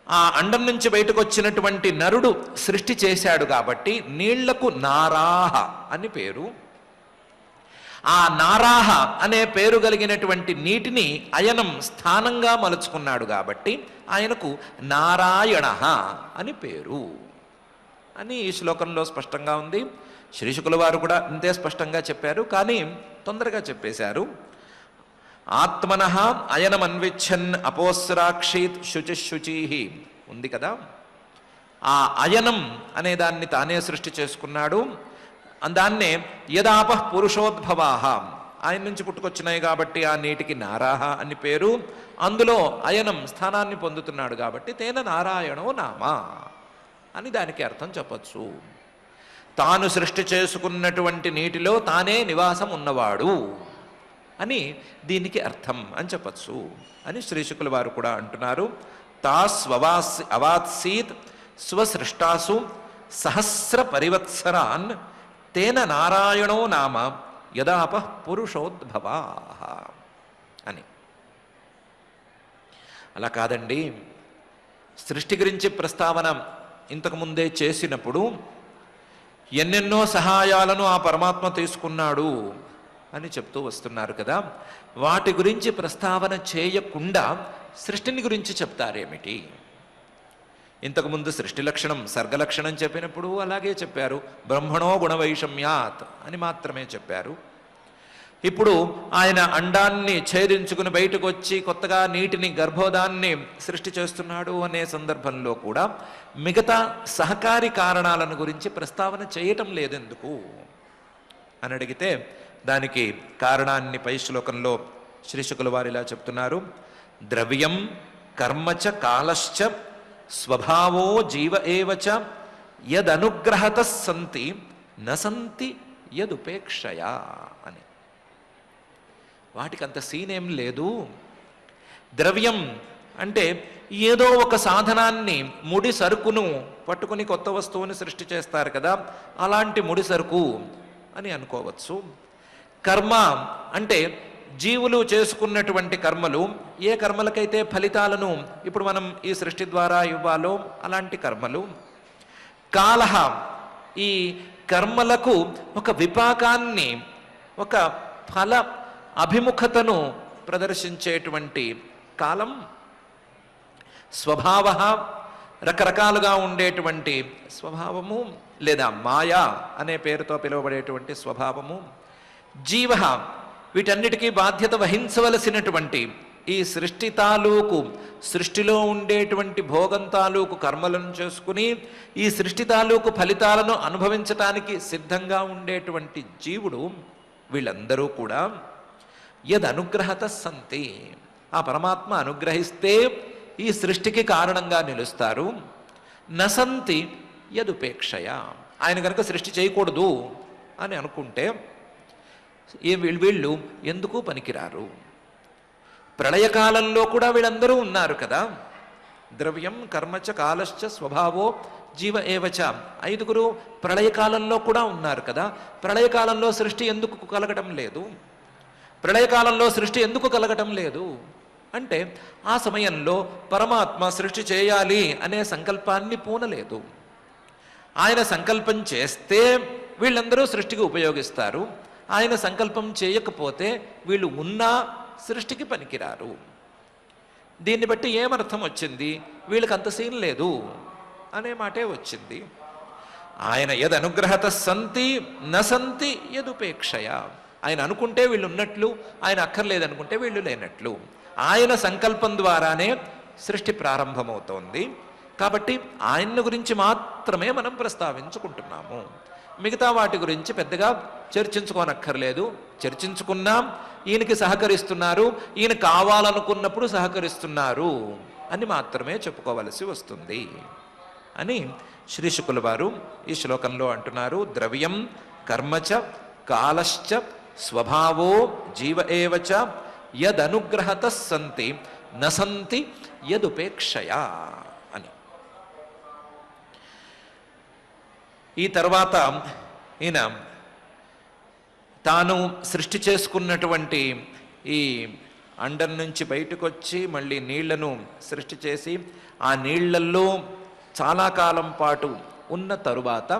ఆ అండం నుంచి బయటకు వచ్చినటువంటి నరుడు సృష్టి చేశాడు కాబట్టి నీళ్లకు నారాహ అని పేరు. ఆ నారాహ అనే పేరు కలిగినటువంటి నీటిని అయనం స్థానంగా మలుచుకున్నాడు కాబట్టి ఆయనకు నారాయణ అని పేరు అని ఈ శ్లోకంలో స్పష్టంగా ఉంది. శ్రీశుకుల వారు కూడా ఇంతే స్పష్టంగా చెప్పారు, కానీ తొందరగా చెప్పేశారు. ఆత్మనః అయనమన్విచ్చన్ అపోస్రాక్షీత్ శుచిశుచీ ఉంది కదా. ఆ అయనం అనే దాన్ని తానే సృష్టి చేసుకున్నాడు. దాన్నే యదాప పురుషోద్భవాహ, ఆయన నుంచి పుట్టుకొచ్చినాయి కాబట్టి ఆ నీటికి నారాహ అని పేరు. అందులో అయనం స్థానాన్ని పొందుతున్నాడు కాబట్టి తేన నారాయణో నామ అని దానికి అర్థం చెప్పచ్చు. తాను సృష్టి చేసుకున్నటువంటి నీటిలో తానే నివాసం ఉన్నవాడు అని దీనికి అర్థం అని చెప్పచ్చు అని శ్రీశుకుల వారు కూడా అంటున్నారు. తా అవాత్సీత్ స్వసృష్టాసు సహస్ర పరివత్సరాన్ తేన నారాయణో నామ యదాప పురుషోద్భవా అని. అలా కాదండి, సృష్టి గురించి ప్రస్తావన ఇంతకుముందే చేసినప్పుడు ఎన్నెన్నో సహాయాలను ఆ పరమాత్మ తీసుకున్నాడు అని చెప్తూ వస్తున్నారు కదా. వాటి గురించి ప్రస్తావన చేయకుండా సృష్టిని గురించి చెప్తారేమిటి? ఇంతకుముందు సృష్టి లక్షణం సర్గలక్షణం చెప్పినప్పుడు అలాగే చెప్పారు, బ్రహ్మణో గుణవైషమ్యాత్ అని మాత్రమే చెప్పారు. ఇప్పుడు ఆయన అండాన్ని ఛేదించుకుని బయటకు వచ్చి కొత్తగా నీటిని గర్భోదాన్ని సృష్టి చేస్తున్నాడు అనే సందర్భంలో కూడా మిగతా సహకారి కారణాలను గురించి ప్రస్తావన చేయటం లేదెందుకు అని అడిగితే దానికి కారణాన్ని పై శ్లోకంలో శ్రీశుకుల వారు ఇలా చెప్తున్నారు. ద్రవ్యం కర్మచ కాలశ్చ స్వభావో జీవ ఏవచ యదనుగ్రహత సంతి నసంతి యదుపేక్షయా అని. వాటికి అంత సీన్ ఏం లేదు. ద్రవ్యం అంటే ఏదో ఒక సాధనాన్ని, ముడి సరుకును పట్టుకుని కొత్త వస్తువుని సృష్టి చేస్తారు కదా, అలాంటి ముడి సరుకు అని అనుకోవచ్చు. కర్మ అంటే జీవులు చేసుకున్నటువంటి కర్మలు, ఏ కర్మలకైతే ఫలితాలను ఇప్పుడు మనం ఈ సృష్టి ద్వారా ఇవ్వాలో అలాంటి కర్మలు. కాలహ ఈ కర్మలకు ఒక విపాకాన్ని, ఒక ఫల అభిముఖతను ప్రదర్శించేటువంటి కాలం. స్వభావ రకరకాలుగా ఉండేటువంటి స్వభావము లేదా మాయా అనే పేరుతో పిలువబడేటువంటి స్వభావము. జీవ వీటన్నిటికీ బాధ్యత వహించవలసినటువంటి ఈ సృష్టి తాలూకు, సృష్టిలో ఉండేటువంటి భోగం తాలూకు కర్మలను చేసుకుని ఈ సృష్టి తాలూకు ఫలితాలను అనుభవించటానికి సిద్ధంగా ఉండేటువంటి జీవుడు. వీళ్ళందరూ కూడా యదనుగ్రహత సంతి, ఆ పరమాత్మ అనుగ్రహిస్తే ఈ సృష్టికి కారణంగా నిలుస్తారు. నసంతి యదుపేక్షయ, ఆయన కనుక సృష్టి చేయకూడదు అని అనుకుంటే వీళ్ళు ఎందుకు పనికిరారు? ప్రళయకాలంలో కూడా వీళ్ళందరూ ఉన్నారు కదా. ద్రవ్యం కర్మచ కాలశ్చ స్వభావో జీవ ఏవచ, ఐదుగురు ప్రళయకాలంలో కూడా ఉన్నారు కదా. ప్రళయకాలంలో సృష్టి ఎందుకు కలగటం లేదు? ప్రళయకాలంలో సృష్టి ఎందుకు కలగటం లేదు అంటే ఆ సమయంలో పరమాత్మ సృష్టి చేయాలి అనే సంకల్పాన్ని పూనలేదు. ఆయన సంకల్పం చేస్తే వీళ్ళందరూ సృష్టికి ఉపయోగిస్తారు. ఆయన సంకల్పం చేయకపోతే వీళ్ళు ఉన్నా సృష్టికి పనికిరారు. దీన్ని బట్టి ఏమర్థం వచ్చింది? వీళ్ళకి అంత సీన్ లేదు అనే మాటే వచ్చింది. ఆయన యదనుగ్రహత సంతి నసంతి యదుపేక్షయ, ఆయన అనుకుంటే వీళ్ళు ఉన్నట్లు, ఆయన అక్కర్లేదనుకుంటే వీళ్ళు లేనట్లు. ఆయన సంకల్పం ద్వారానే సృష్టి ప్రారంభమవుతోంది కాబట్టి ఆయన గురించి మాత్రమే మనం ప్రస్తావించుకుంటున్నాము. మిగతా వాటి గురించి పెద్దగా చర్చించుకోనక్కర్లేదు. చర్చించుకున్నాం, ఈయనకి సహకరిస్తున్నారు, ఈయన కావాలనుకున్నప్పుడు సహకరిస్తున్నారు అని మాత్రమే చెప్పుకోవలసి వస్తుంది అని శ్రీశుకుల వారు ఈ శ్లోకంలో అంటున్నారు. ద్రవ్యం కర్మచ కాలశ్చ స్వభావో జీవ ఏవచ యదనుగ్రహత సంతి నసంతి యదుపేక్షయా అని. ఈ తర్వాత ఈయన తాను సృష్టి చేసుకున్నటువంటి ఈ అండం నుంచి బయటకు వచ్చి మళ్ళీ నీళ్లను సృష్టి చేసి ఆ నీళ్లలో చాలా కాలం పాటు ఉన్న తరువాత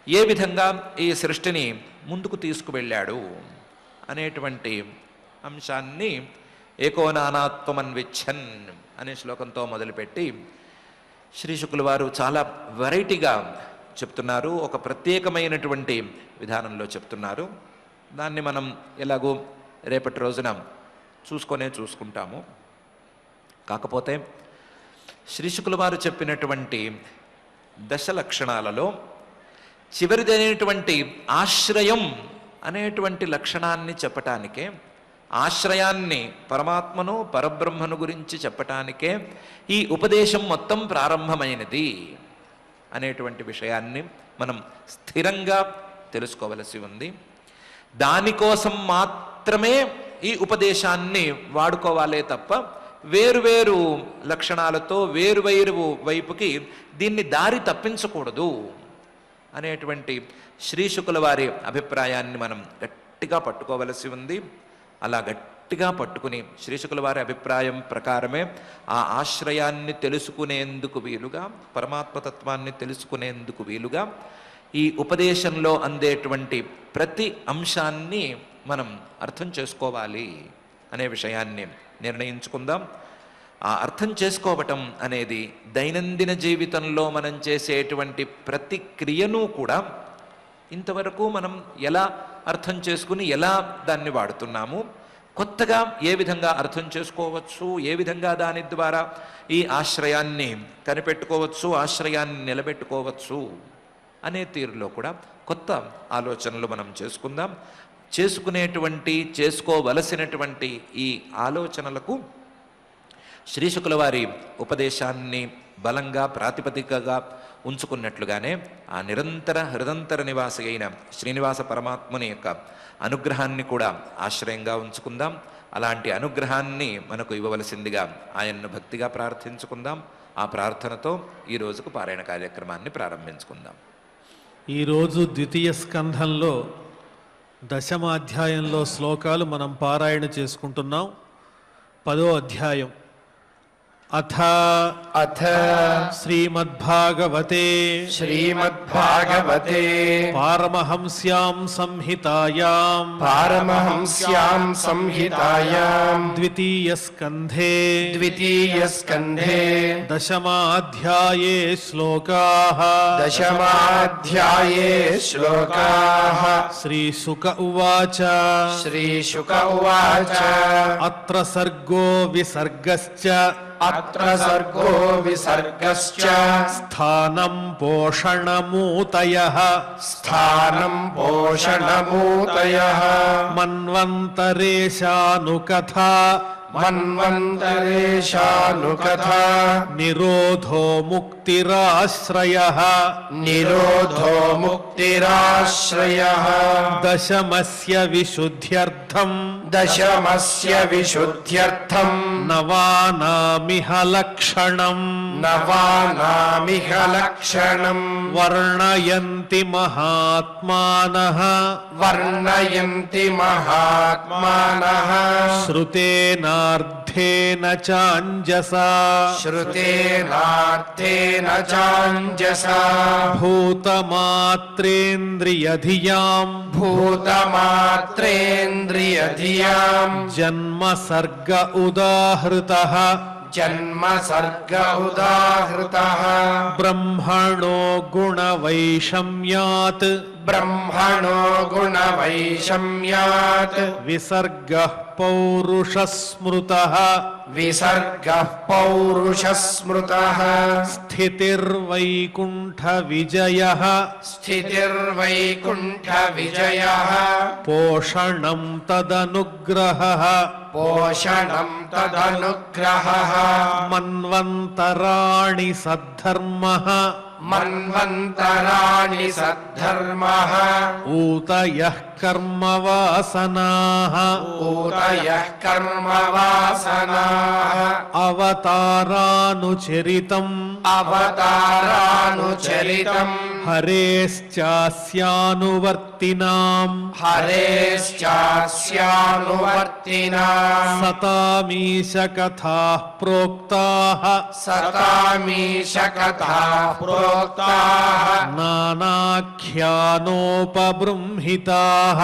ఏ విధంగా ఈ సృష్టిని ముందుకు తీసుకువెళ్ళాడు అనేటువంటి అంశాన్ని ఏకోనానాత్వమన్విచ్చన్ అనే శ్లోకంతో మొదలుపెట్టి శ్రీ శుకుల వారు చాలా వెరైటీగా చెప్తున్నారు. ఒక ప్రత్యేకమైనటువంటి విధానంలో చెప్తున్నారు. దాన్ని మనం ఎలాగో రేపటి రోజున చూసుకుంటాము. కాకపోతే శ్రీ శుకుల వారు చెప్పినటువంటి దశ లక్షణాలలో చివరిదైనటువంటి ఆశ్రయం అనేటువంటి లక్షణాన్ని చెప్పటానికే, ఆశ్రయాన్ని పరమాత్మను పరబ్రహ్మను గురించి చెప్పటానికే ఈ ఉపదేశం మొత్తం ప్రారంభమైనది అనేటువంటి విషయాన్ని మనం స్థిరంగా తెలుసుకోవలసి ఉంది. దానికోసం మాత్రమే ఈ ఉపదేశాన్ని వాడుకోవాలే తప్ప వేరువేరు లక్షణాలతో వేరువేరు వైపుకి దీన్ని దారి తప్పించకూడదు అనేటువంటి శ్రీ శుకుల వారి అభిప్రాయాన్ని మనం గట్టిగా పట్టుకోవలసి ఉంది. అలా గట్టిగా పట్టుకుని శ్రీ శుకుల వారి అభిప్రాయం ప్రకారమే ఆ ఆశ్రయాన్ని తెలుసుకునేందుకు వీలుగా, పరమాత్మతత్వాన్ని తెలుసుకునేందుకు వీలుగా ఈ ఉపదేశంలో అందేటువంటి ప్రతి అంశాన్ని మనం అర్థం చేసుకోవాలి అనే విషయాన్ని నిర్ణయించుకుందాం. ఆ అర్థం చేసుకోవటం అనేది దైనందిన జీవితంలో మనం చేసేటువంటి ప్రతి క్రియను కూడా ఇంతవరకు మనం ఎలా అర్థం చేసుకుని ఎలా దాన్ని వాడుతున్నాము, కొత్తగా ఏ విధంగా అర్థం చేసుకోవచ్చు, ఏ విధంగా దాని ద్వారా ఈ ఆశ్రయాన్ని కనిపెట్టుకోవచ్చు, ఆశ్రయాన్ని నిలబెట్టుకోవచ్చు అనే తీరులో కూడా కొత్త ఆలోచనలు మనం చేసుకుందాం. చేసుకోవలసినటువంటి ఈ ఆలోచనలకు శ్రీ శుకుల వారి ఉపదేశాన్ని బలంగా ప్రాతిపదికగా ఉంచుకున్నట్లుగానే ఆ నిరంతర హృదంతర నివాసి అయిన శ్రీనివాస పరమాత్మని యొక్క అనుగ్రహాన్ని కూడా ఆశ్రయంగా ఉంచుకుందాం. అలాంటి అనుగ్రహాన్ని మనకు ఇవ్వవలసిందిగా ఆయన్ను భక్తిగా ప్రార్థించుకుందాం. ఆ ప్రార్థనతో ఈ రోజుకు పారాయణ కార్యక్రమాన్ని ప్రారంభించుకుందాం. ఈరోజు ద్వితీయ స్కంధంలో దశమాధ్యాయంలో శ్లోకాలు మనం పారాయణ చేసుకుంటున్నాం. 10వ అధ్యాయం. అథ శ్రీమద్భాగవతే పారమహంస్యాం సంహితాయాం ద్వితీయ స్కంధే దశమాధ్యాయే శ్లోకాః శ్రీశుక ఉవాచ అత్ర సర్గో విసర్గశ్చ స్థానం పోషణమూతయః మన్వంతరేశానుకథా నిరోధో ముక్తిరాశ్రయః దశమస్య విశుద్ధ్యర్థం నవానామిహ లక్షణం వర్ణయంతి మహాత్మానః శ్రుతేనార్థేన చాంజసా భూతమాత్రేంద్రియధియాం జన్మ సర్గ ఉదాహృతః బ్రహ్మణో గుణవైషమ్యాత్ విసర్గః పౌరుషస్మృతః స్థితిర్వైకుంఠ విజయః పోషణం తదనుగ్రహః మన్వంతరాణి సద్ధర్మః ఊతయః కర్మవాసనాః అవతారానుచరితం हरेश्चास्यानुवर्तिनाम् हरेश्चास्यानुवर्तिनाम् सतामीश कथाः प्रोक्ताः सतामीश कथाः प्रोक्ताः नानाख्यानोपबृंहिताः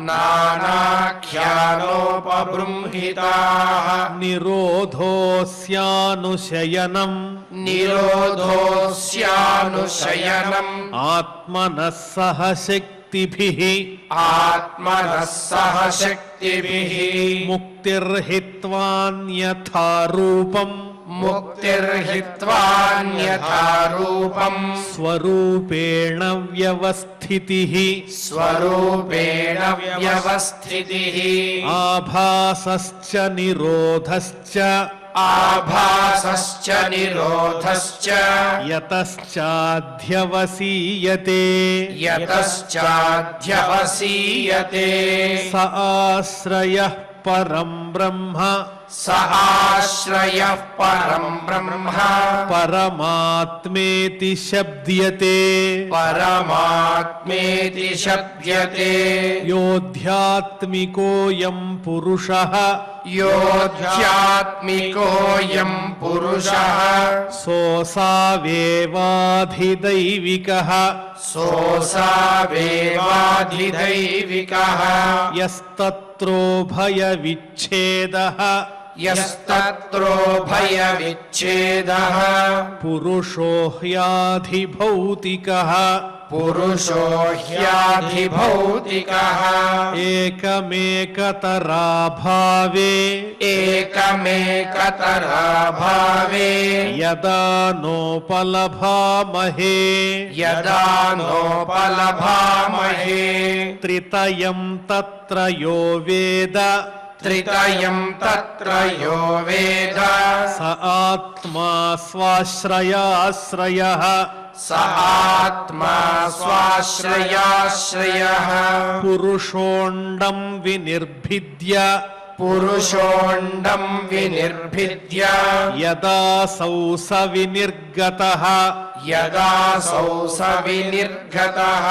नानाख्यानोपबृंहिताः निरोधोऽस्यानुशयनम् निरोधोऽस्यानुशयनम् आत्मनः सह शक्तिभिः आत्मनः सह शक्तिभिः मुक्तिर्हित्वान्यथा रूपम् मुक्तिर्हित्वान्यथा रूपम् स्वरूपेण व्यवस्थितिः स्वरूपेण व्यवस्थितिः आभासश्च निरोधश्च आभासश्च निरोधश्च यतश्चाध्यवसीयते यतश्चाध्यवसीयते स आश्रयः परं ब्रह्म स आश्रयः परं ब्रह्म परमात्मेति शब्द्यते परमात्मेति शब्द्यते योऽध्यात्मिकोऽयं पुरुषः योऽध्यात्मिकोऽयं पुरुषः सोऽसावेवाधिदैविकः सोऽसावेवाधिदैविकः यस्तत्रो भयविच्छेदः यस्तत्रो भयविच्छेदः पुरुषो ह्याधिभौतिकः पुरुषो ह्याधिभौतिकः एकमेकतराभावे एकमेकतराभावे यदा नोपलभामहे यदा नोपलभामहे त्रितयं तत्र यो वेद त्रितयं तत्र यो वेद स आत्मा स्वाश्रयाश्रयः स आत्मा स्वाश्रयाश्रयः पुरुषोऽण्डं विनिर्भिद्य पुरुषोऽण्डं विनिर्भिद्य यदासौ स विनिर्गतः यदासौ स विनिर्गतः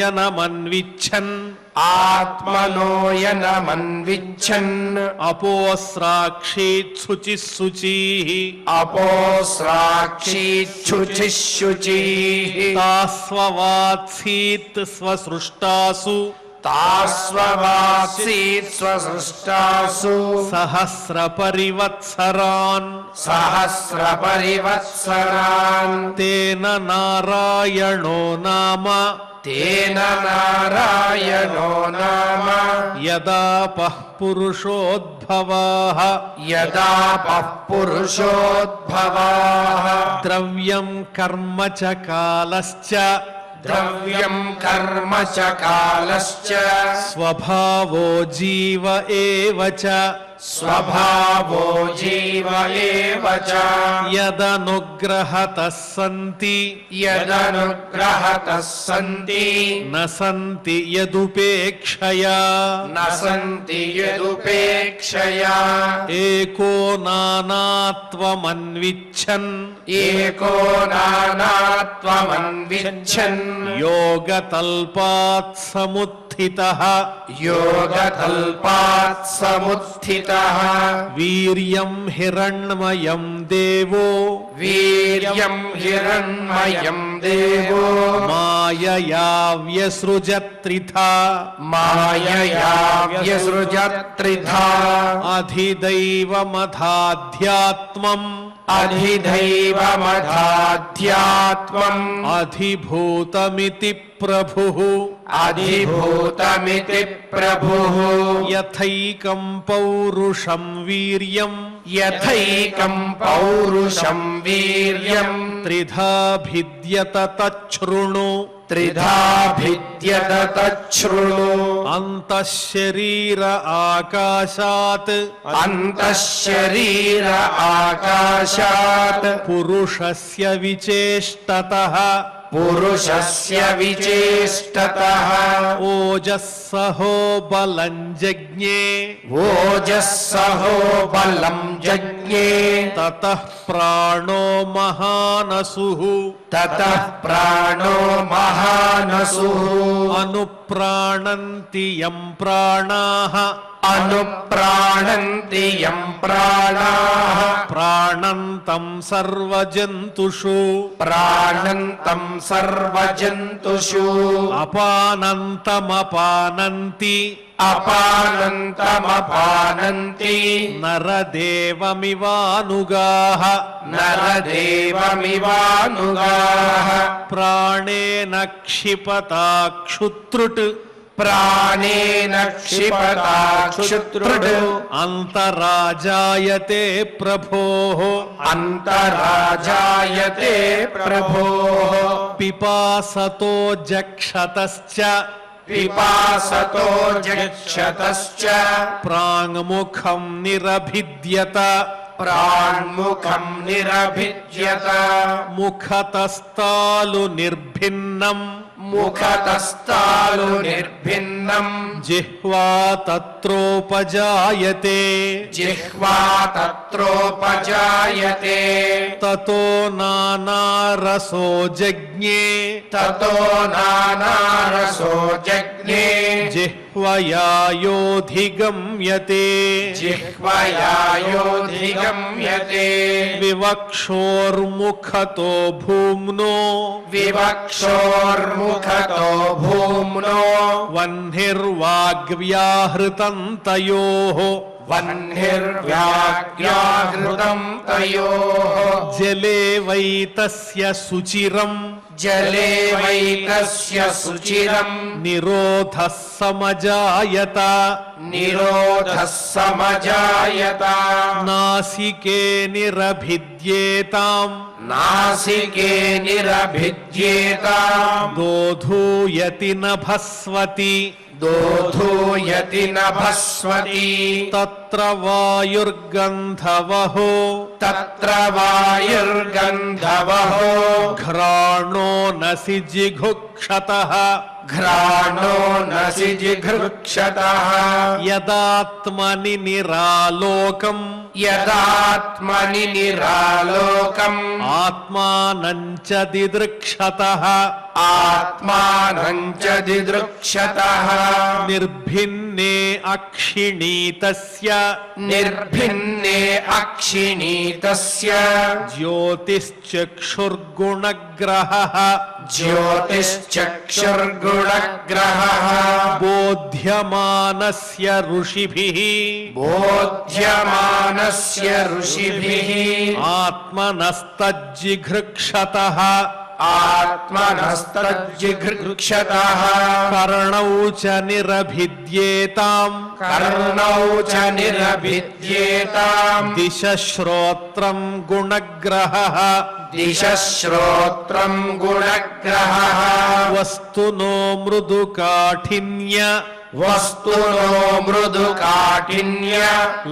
आत्मनोयनमन्विच्छन् आत्मनोयनमन्विच्छन् अपोस्राक्षीत्सुचिः शुचिः अपोस्राक्षीच्छुचिः शुचिः तास्ववात्सीत् स्वसृष्टासु तास्ववासीत् स्वसृष्टासु सहस्रपरिवत्सरान् सहस्रपरिवत्सरान् तेन नारायणो नाम तेन नारायणो नाम यदापः पुरुषोद्भवाः यदापः पुरुषोद्भवाः द्रव्यं कर्म च कालश्च द्रव्यं कर्म च कालश्च स्वभावो जीव एव च स्वभावो जीव एव च यदनुग्रहतः सन्ति यदनुग्रहतः सन्ति न सन्ति यदुपेक्षया न सन्ति यदुपेक्षया एको नानात्वमन्विच्छन् एको नानात्वमन्विच्छन् योगतल्पात् समुत्थितः योगकल्पात् समुत्थितः वीर्यं हिरण्मयं देवो वीर्यं हिरण्मयं देवो मायया व्यसृजत्रिथा मायया व्यसृजत्रिधा अधिदैवमधाध्यात्मम् अधिदैवमधाध्यात्मम् अधिभूतमिति प्रभुः अधिभूतमिति प्रभुः यथैकं पौरुषं वीर्यं यथैकं पौरुषं वीर्यं त्रिधा भिद्यत तच्छृणु त्रिधा भिद्यत तच्छृणु अन्तः शरीर आकाशात् अन्तः शरीर आकाशात् पुरुषस्य विचेष्टतः पुरुषस्य विचेष्टतः ओजस्सहो बलं जज्ञे ओजस्सहो बलं जज्ञे यज्ञे ततः प्राणो महानसुः ततः प्राणो महानसुः अनुप्राणन्ति यं प्राणाः अनुप्राणन्ति यं प्राणाः प्राणन्तं सर्वजन्तुषु प्राणन्तं सर्वजन्तुषु अपानन्तमपानन्ति अपानन्तमपानन्ति नरदेवमिवानुगाः नरदेवमिवानुगाः प्राणेन क्षिपता क्षुत्रुट् प्राणेन क्षिपता क्षुत्रुड् अन्तराजायते प्रभोः अन्तराजायते प्रभोः पिपासतो जक्षतश्च पिपासतो जक्षतश्च प्राङ्मुखं निरभिद्यत प्राण्मुखं निरभिद्यत मुखतस्तालुनिर्भिन्नम् मुखतस्तालुनिर्भिन्नम् जिह्वा तत्रोपजायते जिह्वा तत्रोपजायते ततो नानारसो जज्ञे ततो नानारसो जज्ञे जिह्वया योऽधिगम्यते जिह्वया योऽधिगम्यते विवक्षोर्मुखतो भूम्नो विवक्षोर्मुखतो भूम्नो वह्निर्वाग्व्याहृतं तयोः वह्निर्व्याघ्राहृतं तयोः जले वै तस्य सुचिरम् जले वैतस्य सुचिरम् निरोधः समजायत निरोधः समजायत नासिके निरभिद्येताम् नासिके निरभिद्येताम् दोधूयति नभस्वति दोधूयति नभस्वति तत्र वायुर्गन्धवहो तत्र वायुर्गन्धवहो घ्राणो नसि जिघुक्षतः घ्राणो नसि जिघृक्षतः यदात्मनि निरालोकम् यदात्मनि निरालोकम् आत्मानं च दिदृक्षतः आत्मानं च दिदृक्षतः निर्भिन्ने अक्षिणीतस्य निर्भिन्ने अक्षिणीतस्य ज्योतिश्चक्षुर्गुणग्रहः ज्योतिश्चक्षुर्गुणग्रहः बोध्यमानस्य ऋषिभिः बोध्यमानस्य ऋषिभिः आत्मनस्तज्जिघृक्षतः आत्मनस्तज्जिघृक्षतः कर्णौ च निरभिद्येताम् कर्णौ च निरभिद्येताम् दिशश्रोत्रं गुणग्रहः दिशश्रोत्रम् गुणग्रहः वस्तुनो मृदुकाठिन्य वस्तुनो मृदुकाठिन्य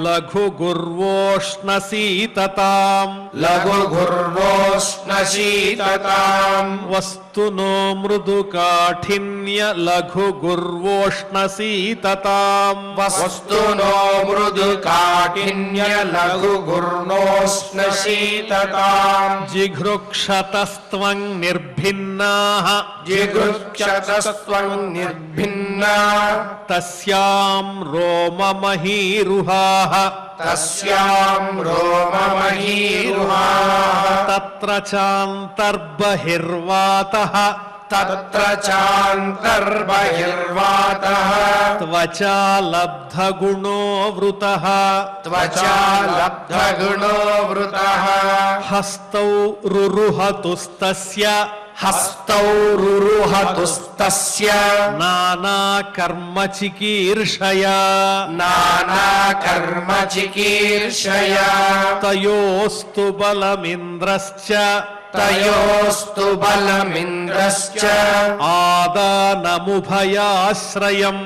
लघुगुर्वोष्णशीतताम् लघुगुर्वोष्णशीतताम् वस्तुनो मृदुकाठिन्य लघुगुर्वोष्णशीतताम् वस्तुनो मृदुकाठिन्य लघुगुर्वोष्णशीतताम् जिघृक्षतस्त्वं निर्भिन्नाः जिघृक्षतस्त्वम् निर्भिन्ना तस्यां रोममहीरुहाः तस्याम् रोममहीरुहाः तत्र चान्तर्बहिर्वातः तत्र चान्तर्बहिर्वातः त्वचा लब्धगुणो वृतः त्वचा लब्धगुणो वृतः हस्तौ रुरुहतुस्तस्य हस्तौ रुरुहतुस्तस्य नानाकर्मचिकीर्षया नानाकर्मचिकीर्षया तयोस्तु बलमिन्द्रश्च तयोस्तु बलमिन्द्रश्च आदानमुभयाश्रयम्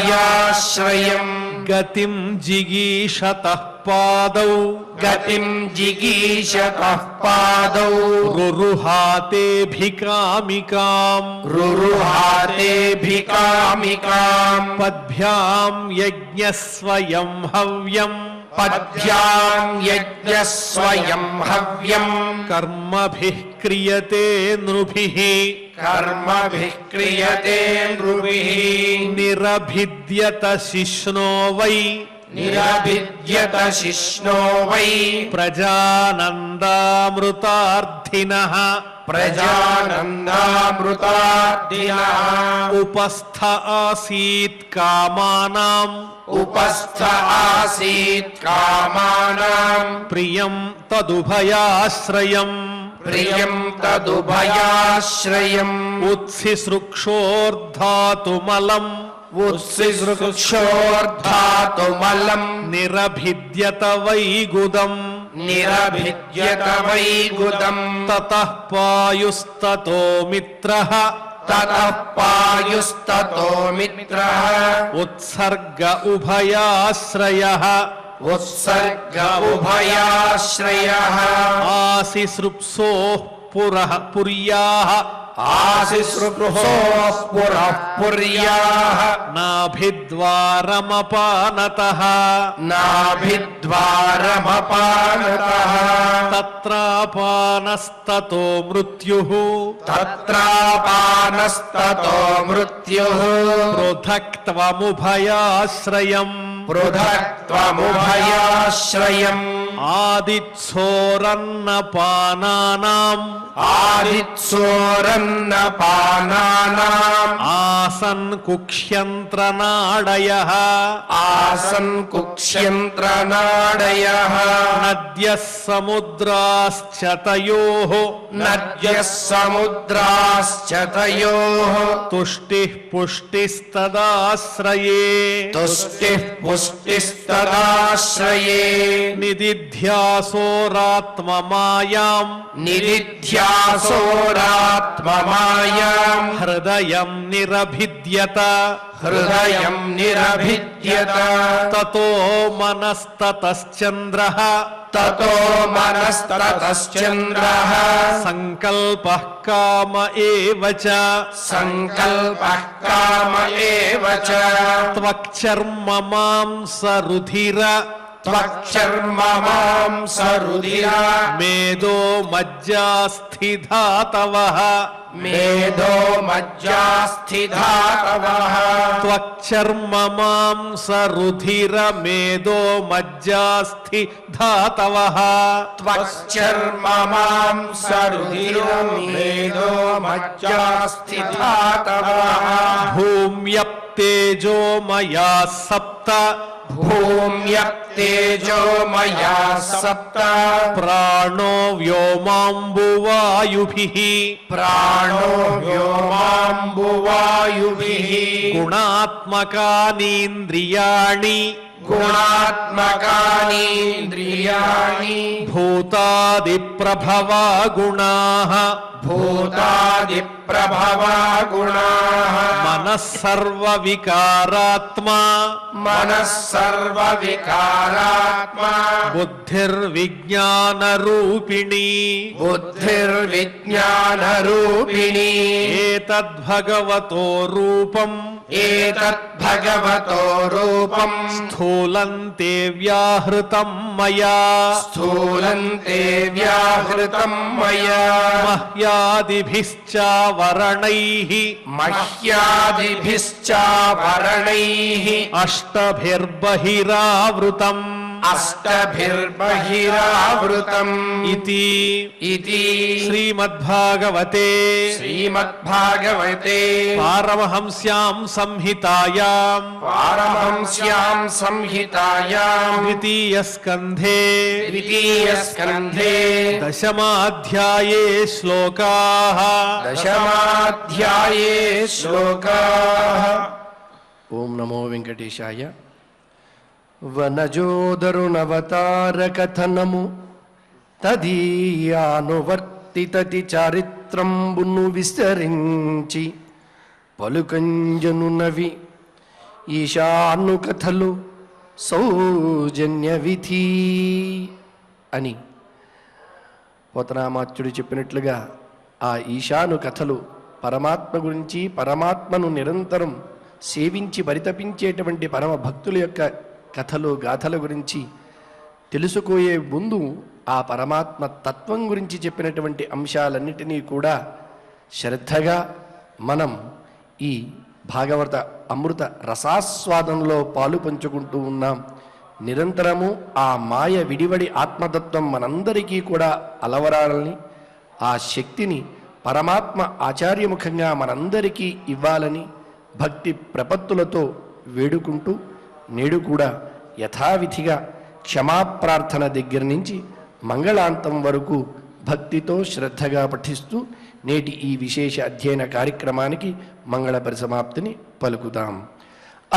आदानमुभयाश्रयम् गतिं जिगीषतः पादौ गतिम् जिगीषतः पादौ रुरुहातेऽभिकामिकाम् रुरुहातेऽभिकामिकाम् पद्भ्यां यज्ञस्वयं हव्यम् పద్భ్యాం యజ్ఞః స్వయం హవ్యం కర్మభిః క్రియతే నృభిః కర్మభిః క్రియతే నృభిః నిరభిద్యత శిష్ణో వై నిరభిద్యత శిష్ణో వై ప్రజానందామృతార్థినః ప్రజానందామృతార్థినః ఉపస్థ ఆసీత్ కామానాం ఉపస్థ ఆసీత్ కామానాం ప్రియం తదుభయాశ్రయం ప్రియం తదుభయాశ్రయం ఉత్సిసృక్షోర్ధాతుమలం ఉత్సిసృక్షోర్ధాతుమలం నిరభిద్యత వైగుదం నిరభిద్యత వైగుదం తతః పాయుస్తతో మిత్రః తతః పాయుస్తతో మిత్రః ఉత్సర్గ ఉభయాశ్రయః ఉత్సర్గ ఉభయాశ్రయః ఆసిసృప్సోః పుర్యాః ఆశిశ్రుభోః పురః పుర్యాః నాభిద్వారమపానతః నాభిద్వారమపానతః తత్రాపానస్తతో మృత్యుః తత్రాపానస్తతో మృత్యుః పృథక్త్వముభయాశ్రయం పృథక్త్వముభయాశ్రయం ఆదిత్సోరన్నపానానాం ఆదిత్సోరన్నపానానాం ఆసన్ కుక్ష్యంత్రనాడయః ఆసన్ కుక్ష్యంత్రనాడయః నద్యః సముద్రాశ్చ తయోః నద్యః సముద్రాశ్చ తయోః తుష్టిః పుష్టిస్తదాశ్రయే తుష్టిః పుష్టిస్తదాశ్రయే నిదిధ్యాసోరాత్మమాయాం నిదిధ్యాసోరాత్మమాయాం హృదయం నిరభిద్యత హృదయం నిరభిద్యత తతో మనస్తతశ్చంద్రః తతో మనస్తతశ్చంద్రః సంకల్పః కామ ఏవ చ సంకల్పః కామ ఏవ చ త్వక్చర్మ మాంసరుధిర త్వక్చర్మ మాంసరుధిర మేదో మజ్జాస్థిధాతవః మేధో మజ్జాస్థిధాతవః త్వక్చర్మ మాంసరుధిర మేదో మజ్జాస్థిధాతవః త్వక్చర్మ మాంసరుధిర మేధో మజ్జాస్థిధాతవః భూమ్యప్తేజోమయా సప్త భూమ్యప్తేజోమయా సప్త ప్రాణో వ్యోమాంబువాయుభిః ప్రాణో వ్యోమాంబువాయుభిః గుణాత్మకానీంద్రియాణి గుణాత్మకానీంద్రియాణి భూతాదిప్రభవా గుణాః భూతాదిప్రభవా గుణాః మనః సర్వవికారాత్మా మనః సర్వవికారాత్మా బుద్ధిర్విజ్ఞానరూపిణీ బుద్ధిర్విజ్ఞానరూపిణీ ఏతద్భగవతో రూపం ఏతద్భగవతో రూపం స్థూలంతే వ్యాహృతం మయా స్థూలంతే వ్యాహృతం మయా మహ్యాదిభిశ్చావరణైః మహ్యాదిభిశ్చావరణైః అష్టభిర్బహిరావృతం అష్టభిర్బహిరావృతం ఇతి ఇతి శ్రీమద్భాగవతే శ్రీమద్భాగవతే పారమహంస్యాం సంహితాయాం పారమహంస్యాం సంహితాయాం ద్వితీయస్కంధే ద్వితీయస్కంధే దశమాధ్యాయే శ్లోకాః దశమాధ్యాయే శ్లోకాః. ఓం నమో వెంకటేశాయ. వనజోదరుణవతారకథనము తదీయానువర్తితతి చారిత్రంబును విస్తరించి పలుకంజనునవి ఈశాను కథలు సౌజన్య విధి అని పోతనామాత్యుడు చెప్పినట్లుగా ఆ ఈశాను కథలు పరమాత్మ గురించి, పరమాత్మను నిరంతరం సేవించి పరితపించేటువంటి పరమ భక్తుల యొక్క కథలు గాథల గురించి తెలుసుకోయే ముందు ఆ పరమాత్మ తత్వం గురించి చెప్పినటువంటి అంశాలన్నిటినీ కూడా శ్రద్ధగా మనం ఈ భాగవత అమృత రసాస్వాదంలో పాలు పంచుకుంటూ ఉన్నాం. నిరంతరము ఆ మాయ విడివడి ఆత్మతత్వం మనందరికీ కూడా అలవరాలని, ఆ శక్తిని పరమాత్మ ఆచార్యముఖంగా మనందరికీ ఇవ్వాలని భక్తి ప్రపత్తులతో వేడుకుంటూ నేడు కూడా యథావిధిగా క్షమాప్రార్థన దగ్గర నుంచి మంగళాంతం వరకు భక్తితో శ్రద్ధగా పఠిస్తూ నేటి ఈ విశేష అధ్యయన కార్యక్రమానికి మంగళ పరిసమాప్తిని పలుకుతాం.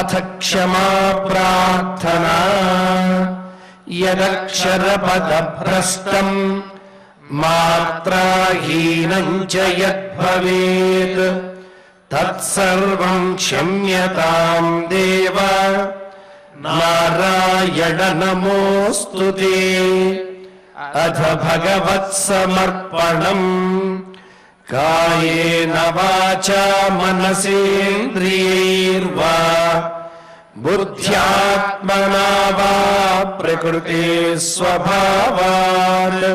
అథ క్షమా ప్రార్థనా యదక్షరపదభ్రష్టం మాత్రాహీనం చ యద్భవేత్ తత్సర్వం క్షమ్యతాం దేవ నారాయణ నమోస్తుతే. అథ భగవత్సమర్పణం కాయేన వాచా మనసేంద్రియైర్వా బుద్ధ్యాత్మనా వా ప్రకృతే స్వభావాత్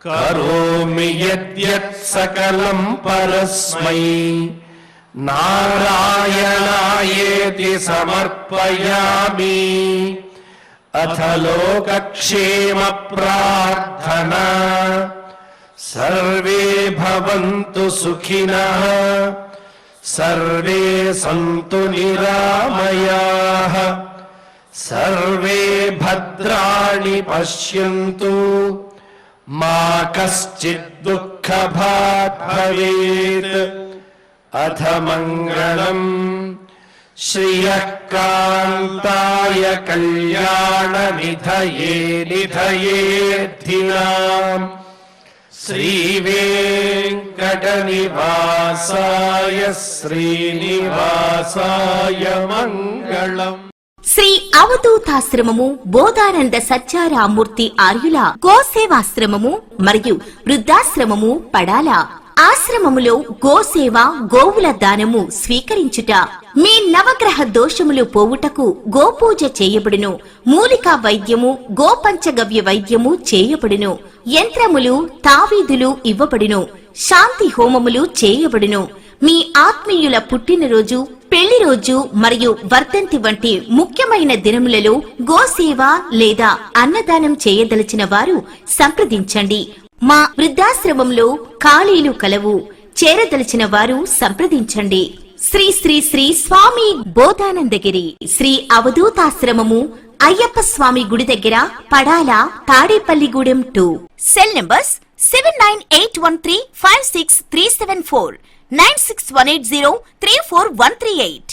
కరోమి యద్యత్ సకలం పరస్మై నారాయణాయేతి సమర్పయామి. అథ లోకక్షేమ ప్రార్థనా సర్వే భవంతు సుఖినః సర్వే సంతు నిరామయాః సర్వే భద్రాణి పశ్యంతు మా కశ్చిద్ దుఃఖభాగ్ భవేత్. అథ మంగళం శ్రియః కాంతాయ కళ్యాణ నిధయే నిధయేర్థినాం శ్రీవేంకట నివాసాయ శ్రీనివాసాయ మంగళం. శ్రీ అవధూతాశ్రమము బోధానంద సత్యారామూర్తి ఆర్యుల గోసేవాశ్రమము మరియు వృద్ధాశ్రమము పడాల. ఆశ్రమములో గోసేవ గోవుల దానము స్వీకరించుట, మీ నవగ్రహ దోషములు పోవుటకు గోపూజ చేయబడును. మూలికా వైద్యము గోపంచగవ్య వైద్యము చేయబడును. యంత్రములు తావీదులు ఇవ్వబడును. శాంతి హోమములు చేయబడును. మీ ఆత్మీయుల పుట్టినరోజు, పెళ్లి రోజు మరియు వర్ధంతి వంటి ముఖ్యమైన దినములలో గోసేవ లేదా అన్నదానం చేయదలిచిన వారు సంప్రదించండి. మా వృద్ధాశ్రమంలో ఖాళీలు కలవు. చేరదలిచిన వారు సంప్రదించండి. శ్రీ శ్రీ శ్రీ స్వామి బోధానందగిరి శ్రీ అవధూతాశ్రమము అయ్యప్ప స్వామి గుడి దగ్గర పడాల, తాడేపల్లిగూడెం 2. Cell numbers 7981356374, 96180341138.